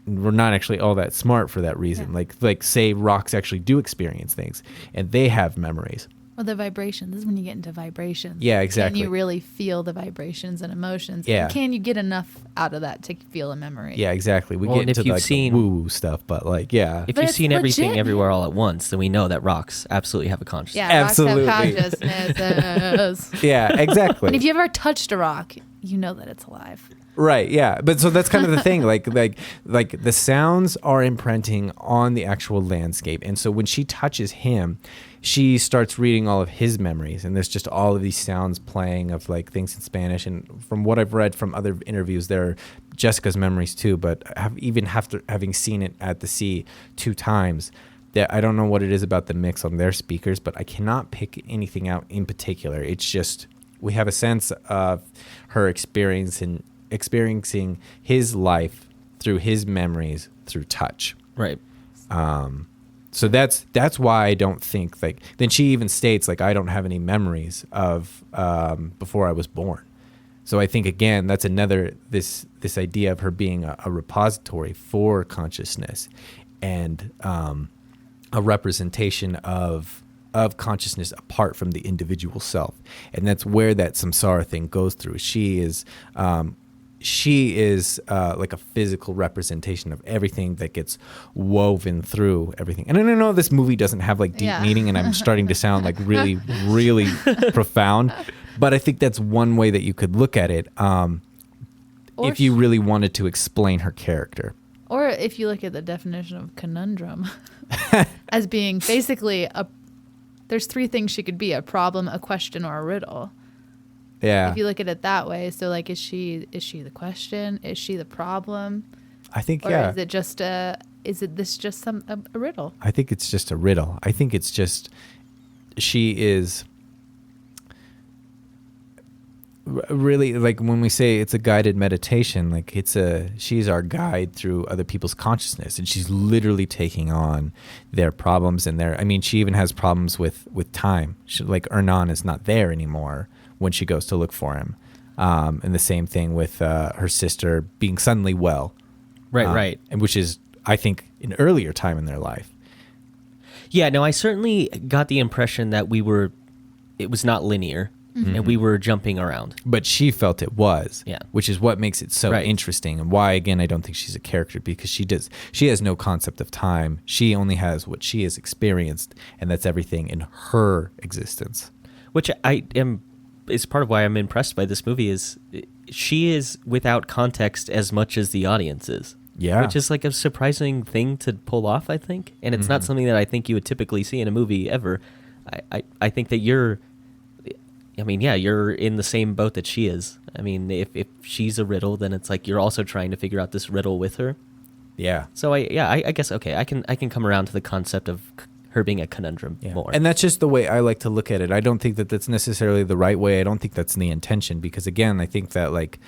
We're not actually all that smart for that reason. Yeah. Like say rocks actually do experience things, and they have memories. Well, the vibration. This is when you get into vibrations. Yeah, exactly. Can you really feel the vibrations and emotions? Yeah. And can you get enough out of that to feel a memory? Yeah, exactly. We get into the woo-woo stuff, but if you've seen everything everywhere all at once, then we know that rocks absolutely have a consciousness. Yeah, absolutely. rocks have consciousnesses. Yeah, exactly. And if you ever touched a rock, you know that it's alive. Right, yeah. But so that's kind of the thing. Like the sounds are imprinting on the actual landscape. And so when she touches him, she starts reading all of his memories. And there's just all of these sounds playing of like things in Spanish. And from what I've read from other interviews, there are Jessica's memories too. But having seen it at the sea 2 times, that I don't know what it is about the mix on their speakers, but I cannot pick anything out in particular. It's just we have a sense of her experiencing his life through his memories through touch. Right. So that's why I don't think then she even states I don't have any memories of before I was born. So I think again that's another this idea of her being a repository for consciousness and a representation of consciousness apart from the individual self. And that's where that samsara thing goes through. She she is like a physical representation of everything that gets woven through everything. And I don't know, this movie doesn't have like deep meaning, and I'm starting to sound like really, really profound. But I think that's one way that you could look at it if you really wanted to explain her character. Or if you look at the definition of conundrum as being basically there's three things she could be: a problem, a question, or a riddle. Yeah. If you look at it that way, so like, is she the question? Is she the problem? I think, or yeah. is it this just a riddle? I think it's just a riddle. I think it's just, she is really, like when we say it's a guided meditation, like she's our guide through other people's consciousness, and she's literally taking on their problems and she even has problems with time. Like Ernan is not there anymore when she goes to look for him. And the same thing with her sister being suddenly well. Right. And which is, I think, an earlier time in their life. Yeah, no, I certainly got the impression that it was not linear, and we were jumping around. But she felt it was, yeah, which is what makes it so interesting, and why, again, I don't think she's a character, because she has no concept of time. She only has what she has experienced, and that's everything in her existence. Which is part of why I'm impressed by this movie, is she is without context as much as the audience is. Yeah. Which is like a surprising thing to pull off, I think. And it's not something that I think you would typically see in a movie ever. I think that you're in the same boat that she is. I mean, if she's a riddle, then it's like you're also trying to figure out this riddle with her. Yeah. So I guess, okay, I can come around to the concept of her being a conundrum more. And that's just the way I like to look at it. I don't think that that's necessarily the right way. I don't think that's the intention, because again, I think that like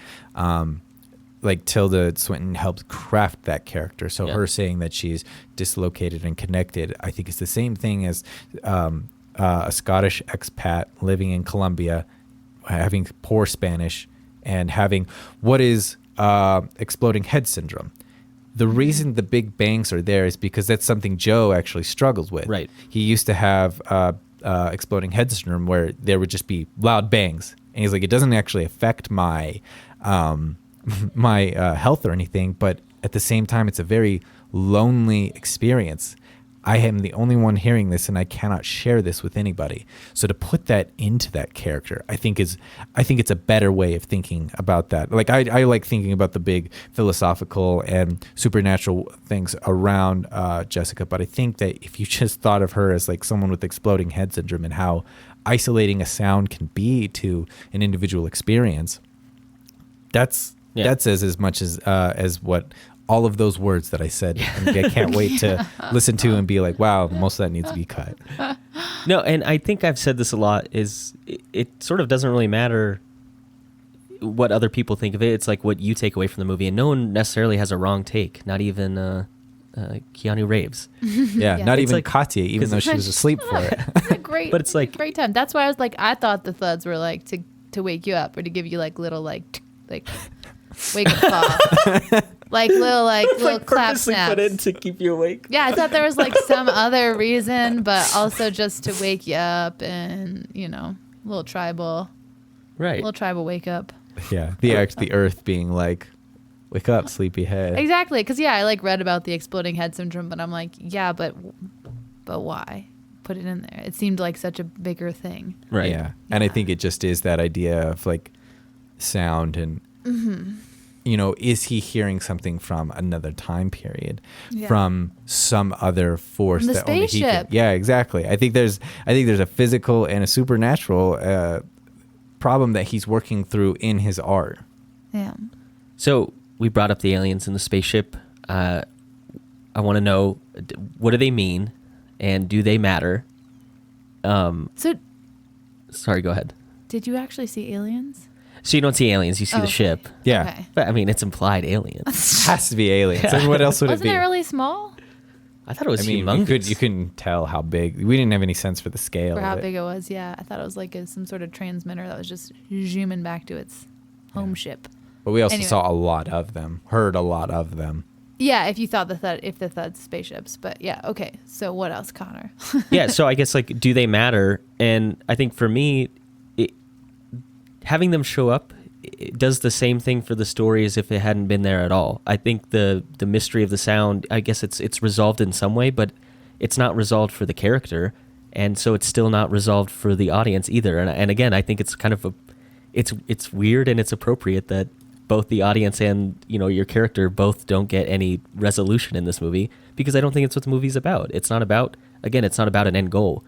Tilda Swinton helped craft that character. So her saying that she's dislocated and connected, I think it's the same thing as a Scottish expat living in Colombia, having poor Spanish, and having what is exploding head syndrome. The reason the big bangs are there is because that's something Joe actually struggles with. Right. He used to have exploding head syndrome, where there would just be loud bangs. And he's like, it doesn't actually affect my health or anything, but at the same time, it's a very lonely experience. I am the only one hearing this, and I cannot share this with anybody. So to put that into that character, I think it's a better way of thinking about that. Like I like thinking about the big philosophical and supernatural things around Jessica, but I think that if you just thought of her as like someone with exploding head syndrome and how isolating a sound can be to an individual experience, that says as much as what all of those words that I said. And I can't wait to listen to and be like, wow, most of that needs to be cut. No, and I think I've said this a lot, is it sort of doesn't really matter what other people think of it. It's like what you take away from the movie, and no one necessarily has a wrong take, not even Keanu Reeves. Yeah, not even like, Katya, even though she was asleep for it. It's a great, but it's like great time. That's why I was like, I thought the thuds were like to wake you up, or to give you like little like wake up call. Like little clap snaps. Put in to keep you awake. Yeah, I thought there was like some other reason, but also just to wake you up, and a little tribal wake up. Yeah, the earth being like, wake up, sleepyhead. Exactly, because I like read about the exploding head syndrome, but I'm like, yeah, but why put it in there? It seemed like such a bigger thing. Right. Yeah, and I think it just is that idea of like sound and. Is he hearing something from another time period, from some other force from the that spaceship. only he can? Yeah, exactly. I think there's a physical and a supernatural problem that he's working through in his art. Yeah. So we brought up the aliens in the spaceship. I want to know, what do they mean, and do they matter? Sorry, go ahead. Did you actually see aliens? So you don't see aliens, you see the ship. Yeah. Okay. But I mean, it's implied aliens. It has to be aliens. Yeah. And what else would it be? Wasn't it really small? I thought it was humongous. You couldn't tell how big. We didn't have any sense for the scale For how of it. big it was, yeah. I thought it was like some sort of transmitter that was just zooming back to its home ship. But we also saw a lot of them, heard a lot of them. Yeah, if you thought if the Thuds spaceships. But yeah, okay. So what else, Connor? Yeah, so I guess like, do they matter? And I think for me, having them show up it does the same thing for the story as if it hadn't been there at all. I think the mystery of the sound, I guess it's resolved in some way, but it's not resolved for the character, and so it's still not resolved for the audience either. And again, I think it's kind of it's weird, and it's appropriate that both the audience and your character both don't get any resolution in this movie, because I don't think it's what the movie's about. It's not about an end goal.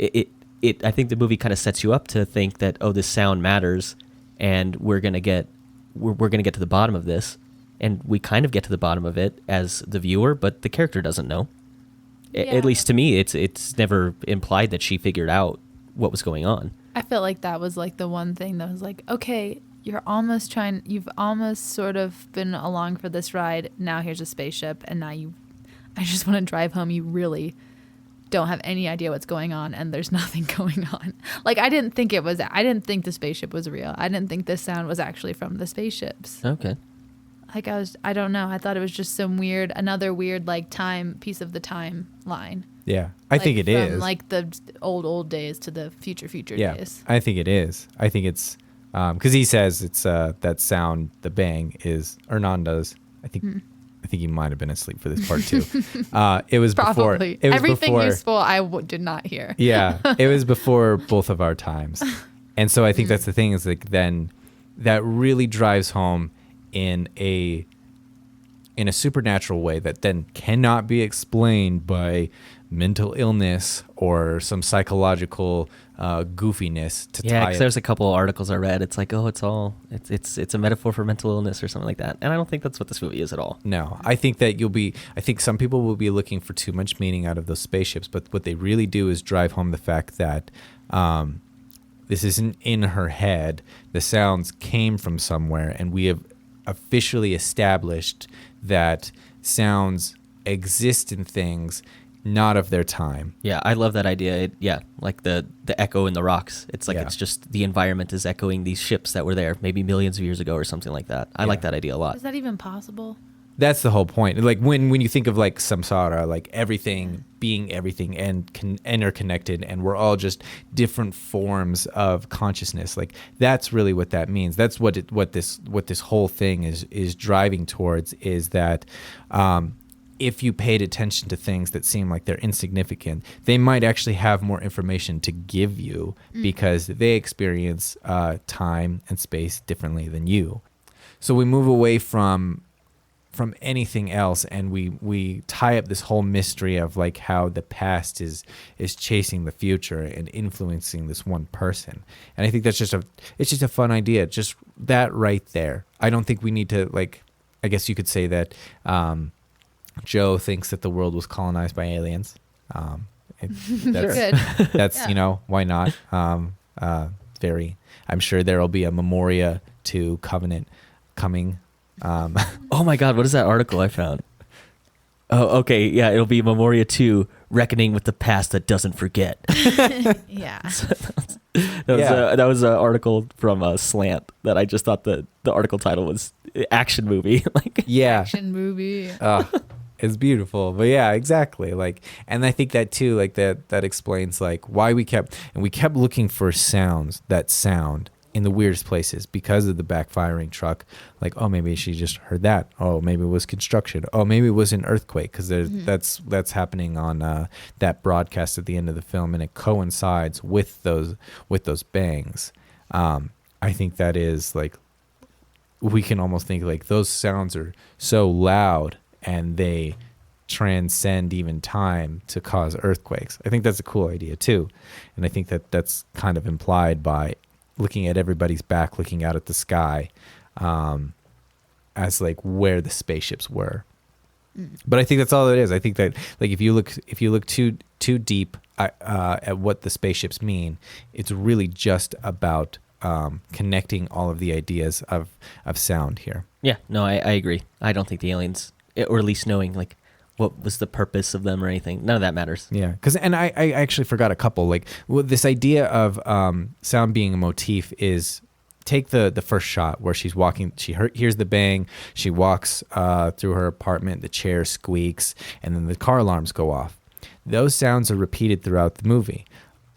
I think the movie kind of sets you up to think that, oh, this sound matters, and we're gonna get to the bottom of this, and we kind of get to the bottom of it as the viewer, but the character doesn't know. Yeah. At least to me, it's never implied that she figured out what was going on. I felt like that was like the one thing that was like, okay, you've almost sort of been along for this ride. Now here's a spaceship, and I just want to drive home. You really don't have any idea what's going on, and there's nothing going on. Like, I didn't think the spaceship was real. I didn't think this sound was actually from the spaceships. Okay. Like, I don't know. I thought it was just another weird, like, piece of the timeline. Yeah, I think it is. From, like, the old days to the future days. I think it is. I think it's, because he says it's, that sound, the bang is, Hernan does, I think he might have been asleep for this part too. It was Probably. It was Everything before, useful I did not hear. Yeah, it was before both of our times. And so I think that's the thing, is like, then that really drives home in a supernatural way that then cannot be explained by mental illness or some psychological goofiness to tie because there's a couple of articles I read. It's like, oh, it's a metaphor for mental illness or something like that. And I don't think that's what this movie is at all. No, I think that I think some people will be looking for too much meaning out of those spaceships, but what they really do is drive home the fact that this isn't in her head. The sounds came from somewhere, and we have officially established that sounds exist in things not of their time. Yeah, I love that idea. Like the echo in the rocks. It's like it's just the environment is echoing these ships that were there maybe millions of years ago or something like that. I like that idea a lot. Is that even possible? That's the whole point. Like when you think of like samsara, like everything being everything and interconnected, and we're all just different forms of consciousness. Like that's really what that means. That's what this whole thing is driving towards, is that if you paid attention to things that seem like they're insignificant, they might actually have more information to give you because they experience time and space differently than you. So we move away from anything else, and we tie up this whole mystery of like how the past is chasing the future and influencing this one person. And I think that's just a fun idea, just that right there. I don't think we need to, like, I guess you could say that Joe thinks that the world was colonized by aliens. That's why not? I'm sure there'll be a Memoria to Covenant coming. Oh my God, what is that article I found? Oh, okay, yeah, it'll be Memoria 2, Reckoning with the Past That Doesn't Forget. Yeah. That was an article from Slant that I just thought the article title was action movie. Action movie. It's beautiful. But yeah, exactly. Like, and I think that too, like that explains like why we kept looking for that sound in the weirdest places because of the backfiring truck. Like, oh, maybe she just heard that. Oh, maybe it was construction. Oh, maybe it was an earthquake, because that's happening on that broadcast at the end of the film, and it coincides with those bangs. I think that is like, we can almost think like those sounds are so loud and they transcend even time to cause earthquakes. I think that's a cool idea too, and I think that that's kind of implied by looking at everybody's back, looking out at the sky, as like where the spaceships were. But I think that's all it is. I think that like if you look too deep at what the spaceships mean, it's really just about connecting all of the ideas of sound here. Yeah, no, I agree. I don't think the aliens, or at least knowing like what was the purpose of them or anything, none of that matters. Yeah, because I actually forgot a couple. Like this idea of sound being a motif is, take the first shot where she's walking, she hears the bang, she walks through her apartment, the chair squeaks, and then the car alarms go off. Those sounds are repeated throughout the movie.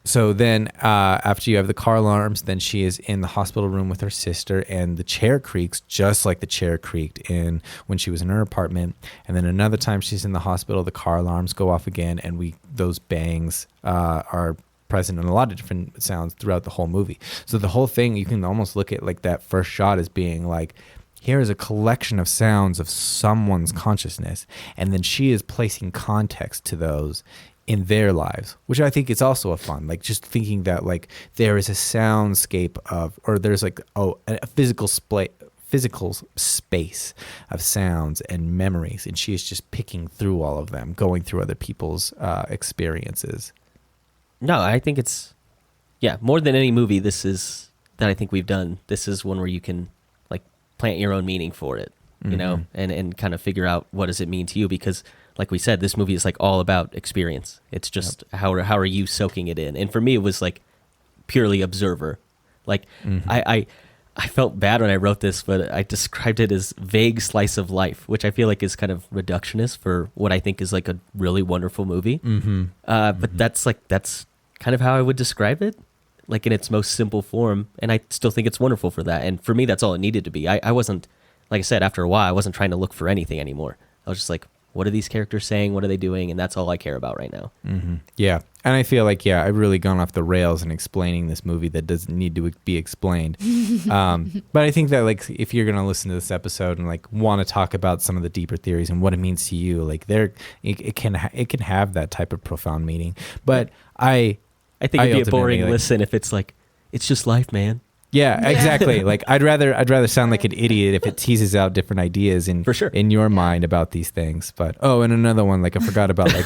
So then after you have the car alarms, then she is in the hospital room with her sister, and the chair creaks just like the chair creaked in when she was in her apartment. And then another time she's in the hospital, the car alarms go off again, and those bangs are present in a lot of different sounds throughout the whole movie. So the whole thing, you can almost look at like that first shot as being like, here is a collection of sounds of someone's consciousness, and then she is placing context to those in their lives, which I think is also a fun, like just thinking that like there is a soundscape of, or there's like a physical space of sounds and memories, and she is just picking through all of them, going through other people's experiences. No, I think it's, more than any movie that I think we've done, this is one where you can like plant your own meaning for it, you know, and kind of figure out what does it mean to you, because like we said, this movie is like all about experience. It's just how are you soaking it in? And for me, it was like purely observer. Like I felt bad when I wrote this, but I described it as vague slice of life, which I feel like is kind of reductionist for what I think is like a really wonderful movie. But that's kind of how I would describe it, like in its most simple form. And I still think it's wonderful for that. And for me, that's all it needed to be. I wasn't, like I said, after a while, I wasn't trying to look for anything anymore. I was just like, what are these characters saying? What are they doing? And that's all I care about right now. Yeah. And I feel like, I've really gone off the rails in explaining this movie that doesn't need to be explained. But I think that like, if you're going to listen to this episode and like want to talk about some of the deeper theories and what it means to you, like it can have that type of profound meaning. But I think it'd be a boring listen if it's like, it's just life, man. Yeah, exactly. Like I'd rather sound like an idiot if it teases out different ideas For sure. in your mind about these things. But and another one, like I forgot about like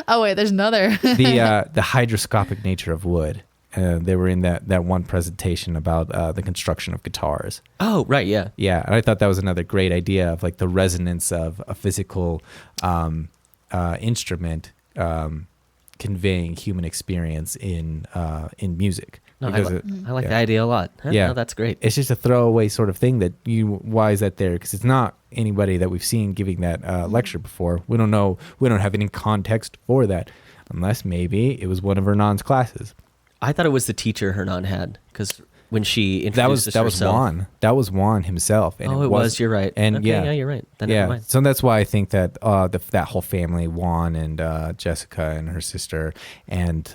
Oh wait, there's another. the hydroscopic nature of wood. They were in that one presentation about the construction of guitars. Oh, right, yeah. Yeah, and I thought that was another great idea of like the resonance of a physical instrument conveying human experience in music. No, I like the idea a lot. Yeah, no, that's great. It's just a throwaway sort of thing that why is that there? Because it's not anybody that we've seen giving that lecture before. We don't know. We don't have any context for that, unless maybe it was one of Hernan's classes. I thought it was the teacher Hernan had, because when she introduced that was herself, Juan. That was Juan himself. And it was. You're right. And okay, yeah, you're right. Then never mind. So that's why I think that that whole family, Juan and Jessica and her sister and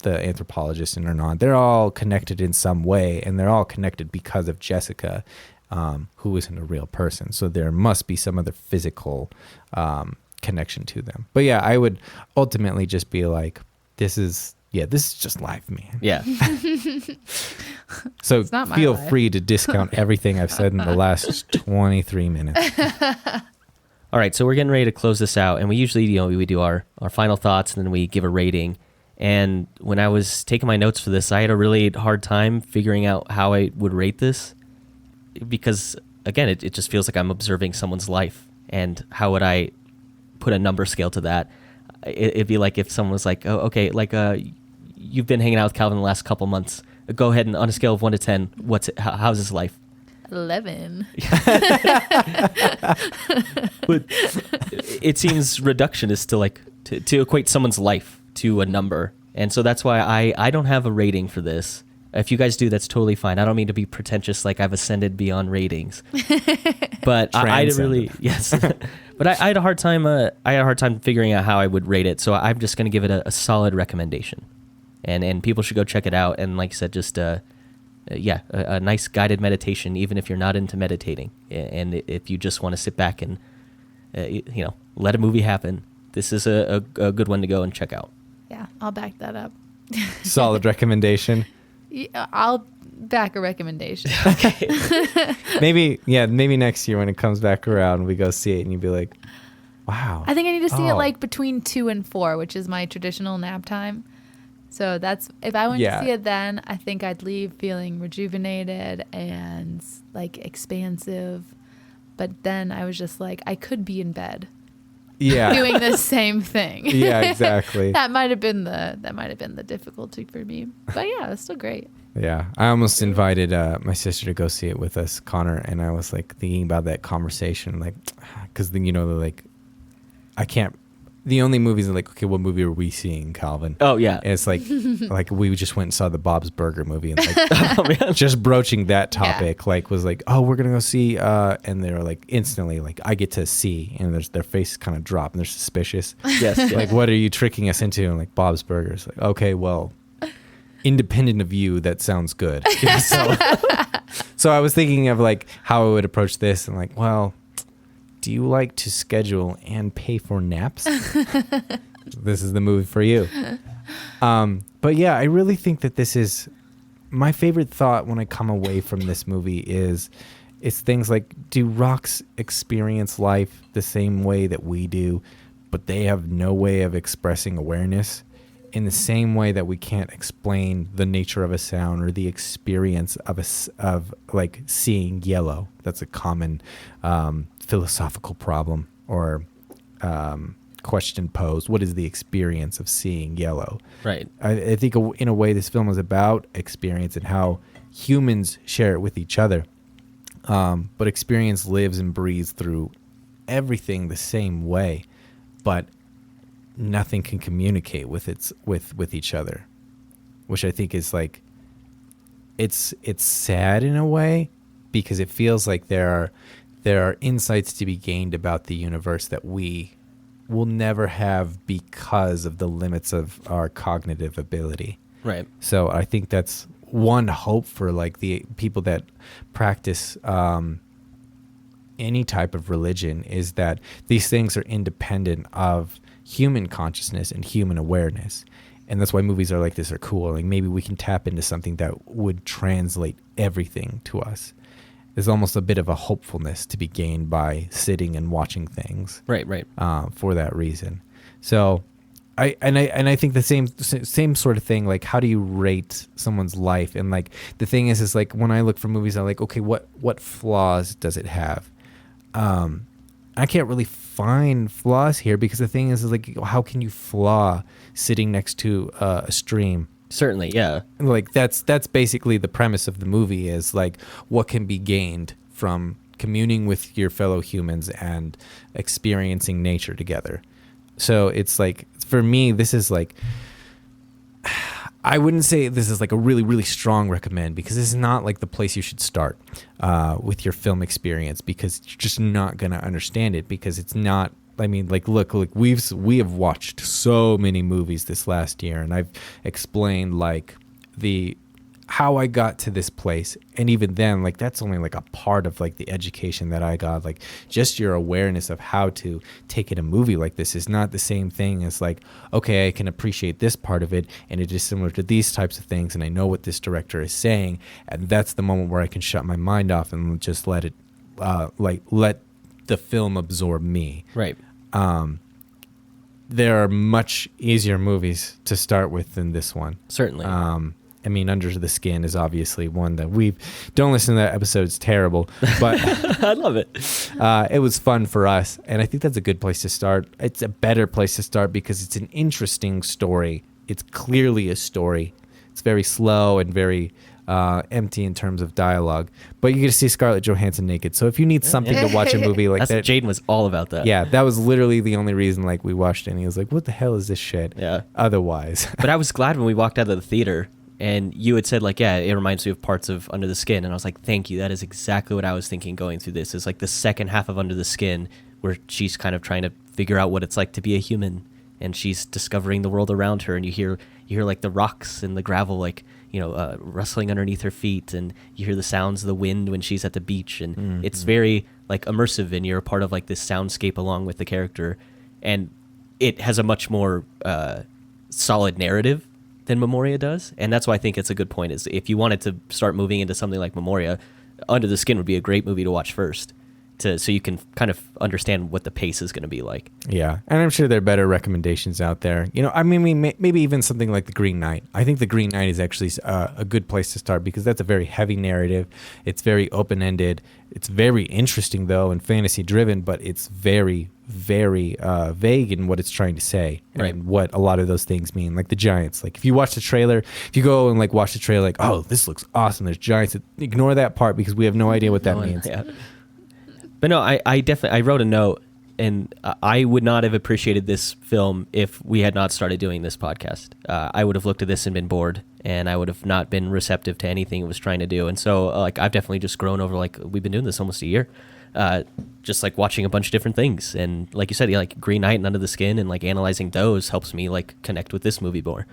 the anthropologist and Hernan, they're all connected in some way, and they're all connected because of Jessica, who isn't a real person. So there must be some other physical connection to them. But yeah, I would ultimately just be like, this is just life, man. Yeah. So feel life. free to discount everything I've said in the last 23 minutes. All right, so we're getting ready to close this out, and we usually, we do our final thoughts, and then we give a rating. And when I was taking my notes for this, I had a really hard time figuring out how I would rate this, because again, it just feels like I'm observing someone's life, and how would I put a number scale to that? It'd be like if someone was like, oh, okay, like you've been hanging out with Calvin the last couple months. Go ahead and on a scale of 1 to 10, how's his life? 11. But it seems reductionist to equate someone's life to a number, and so that's why I don't have a rating for this. If you guys do, that's totally fine. I don't mean to be pretentious, like I've ascended beyond ratings, but I really But I had a hard time. I had a hard time figuring out how I would rate it, so I'm just going to give it a solid recommendation, and people should go check it out. And like I said, just a nice guided meditation, even if you're not into meditating, and if you just want to sit back and let a movie happen. This is a good one to go and check out. Yeah, I'll back that up. Solid recommendation. Yeah, I'll back a recommendation. Okay. maybe next year when it comes back around, we go see it and you'd be like, wow. I think I need to see it like between 2 and 4, which is my traditional nap time. So that's, if I went to see it then, I think I'd leave feeling rejuvenated and like expansive. But then I was just like, I could be in bed. Yeah. Doing the same thing. Yeah, exactly. That might have been the difficulty for me. But yeah, it's still great. Yeah. I almost invited my sister to go see it with us, Connor, and I was like thinking about that conversation, like, because then like I can't the only movies are like, okay, what movie are we seeing, Calvin? Oh yeah. And it's like we just went and saw the Bob's Burger movie, and like Oh, man. just broaching that topic, like was like, oh, we're gonna go see, and they're like instantly like, I get to see, and their faces kind of drop, and they're suspicious. Yes. Yes. Like, what are you tricking us into? And like Bob's Burgers, like, okay, well, independent of you, that sounds good. So I was thinking of like how I would approach this, and like, well, do you like to schedule and pay for naps? This is the movie for you. But yeah, I really think that this is my favorite thought when I come away from this movie is it's things like, do rocks experience life the same way that we do, but they have no way of expressing awareness? In the same way that we can't explain the nature of a sound or the experience of like seeing yellow. That's a common philosophical problem or question posed. What is the experience of seeing yellow? Right. I think in a way this film is about experience and how humans share it with each other. But experience lives and breathes through everything the same way, but nothing can communicate with each other, which I think is like, it's sad in a way, because it feels like there are insights to be gained about the universe that we will never have because of the limits of our cognitive ability. Right. So I think that's one hope for like the people that practice any type of religion, is that these things are independent of human consciousness and human awareness. And that's why movies are like this are cool. Like maybe we can tap into something that would translate everything to us. There's almost a bit of a hopefulness to be gained by sitting and watching things. Right. For that reason. So I think the same sort of thing, like how do you rate someone's life? And like the thing is like when I look for movies, I'm like, okay, what flaws does it have? I can't really find flaws here, because the thing is like, how can you flaw sitting next to a stream? Certainly, yeah. Like that's basically the premise of the movie, is like what can be gained from communing with your fellow humans and experiencing nature together. So it's like, for me, this is like, I wouldn't say this is like a really, really strong recommend, because this is not like the place you should start with your film experience, because you're just not going to understand it, because it's not, I mean, like, look, we have watched so many movies this last year, and I've explained like how I got to this place. And even then, like, that's only like a part of like the education that I got. Like, just your awareness of how to take in a movie like this is not the same thing as like, okay, I can appreciate this part of it, and it is similar to these types of things, and I know what this director is saying, and that's the moment where I can shut my mind off and just let it let the film absorb me. Right. There are much easier movies to start with than this one. Certainly. I mean, Under the Skin is obviously one that don't listen to that episode. It's terrible, but I love it. It was fun for us. And I think that's a good place to start. It's a better place to start because it's an interesting story. It's clearly a story. It's very slow and very empty in terms of dialogue, but you get to see Scarlett Johansson naked. So if you need something to watch a movie like that, Jaden was all about that. Yeah, that was literally the only reason like we watched it. And he was like, "What the hell is this shit?" Yeah. Otherwise, But I was glad when we walked out of the theater and you had said like, yeah, it reminds me of parts of Under the Skin, and I was like, thank you. That is exactly what I was thinking going through this. Is like the second half of Under the Skin, where she's kind of trying to figure out what it's like to be a human, and she's discovering the world around her, and you hear like the rocks and the gravel, like, you know, rustling underneath her feet, and you hear the sounds of the wind when she's at the beach, and it's very like immersive, and you're a part of like this soundscape along with the character, and it has a much more solid narrative than Memoria does, and that's why I think it's a good point. Is if you wanted to start moving into something like Memoria, Under the Skin would be a great movie to watch first, so you can kind of understand what the pace is going to be like. Yeah, and I'm sure there are better recommendations out there. You know, I mean, maybe even something like The Green Knight. I think The Green Knight is actually a good place to start, because that's a very heavy narrative. It's very open-ended. It's very interesting, though, and fantasy-driven, but it's very, very vague in what it's trying to say, right, and what a lot of those things mean. Like the giants. Like if you watch the trailer, if you go and like watch the trailer, like, oh, this looks awesome, there's giants. Ignore that part, because we have no idea what that means. Yeah. But no, I definitely, I wrote a note and I would not have appreciated this film if we had not started doing this podcast. I would have looked at this and been bored, and I would have not been receptive to anything it was trying to do. And so, like, I've definitely just grown over, like, we've been doing this almost a year, just like watching a bunch of different things. And like you said, like Green Knight and Under the Skin, and like analyzing those helps me like connect with this movie more.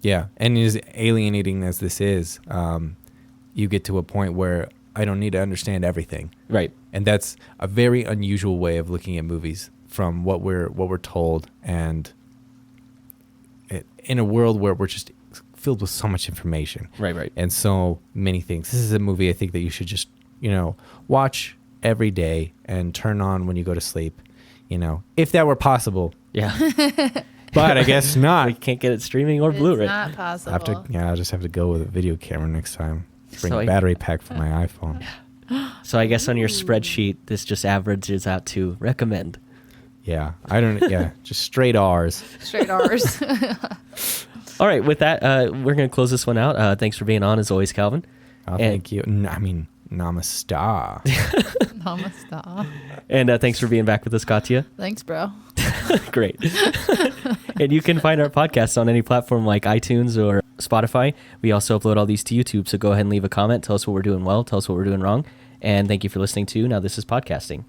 Yeah, and as alienating as this is, you get to a point where I don't need to understand everything. Right. And that's a very unusual way of looking at movies from what we're told, and in a world where we're just filled with so much information. Right. And so many things. This is a movie I think that you should just, watch every day and turn on when you go to sleep, if that were possible. Yeah. But I guess not. We can't get it streaming or Blu-ray. It's not possible. I'll just have to go with a video camera next time. Bring So a battery pack for my iPhone. So I guess on your spreadsheet, this just averages out to recommend. Yeah, just straight R's. Straight R's. All right, with that, we're going to close this one out. Thanks for being on, as always, Calvin. Oh, thank you. Namaste. Namaste. And thanks for being back with us, Katya. Thanks, bro. Great. And you can find our podcast on any platform like iTunes or Spotify. We also upload all these to YouTube, so go ahead and leave a comment. Tell us what we're doing well. Tell us what we're doing wrong. And thank you for listening to Now This Is Podcasting.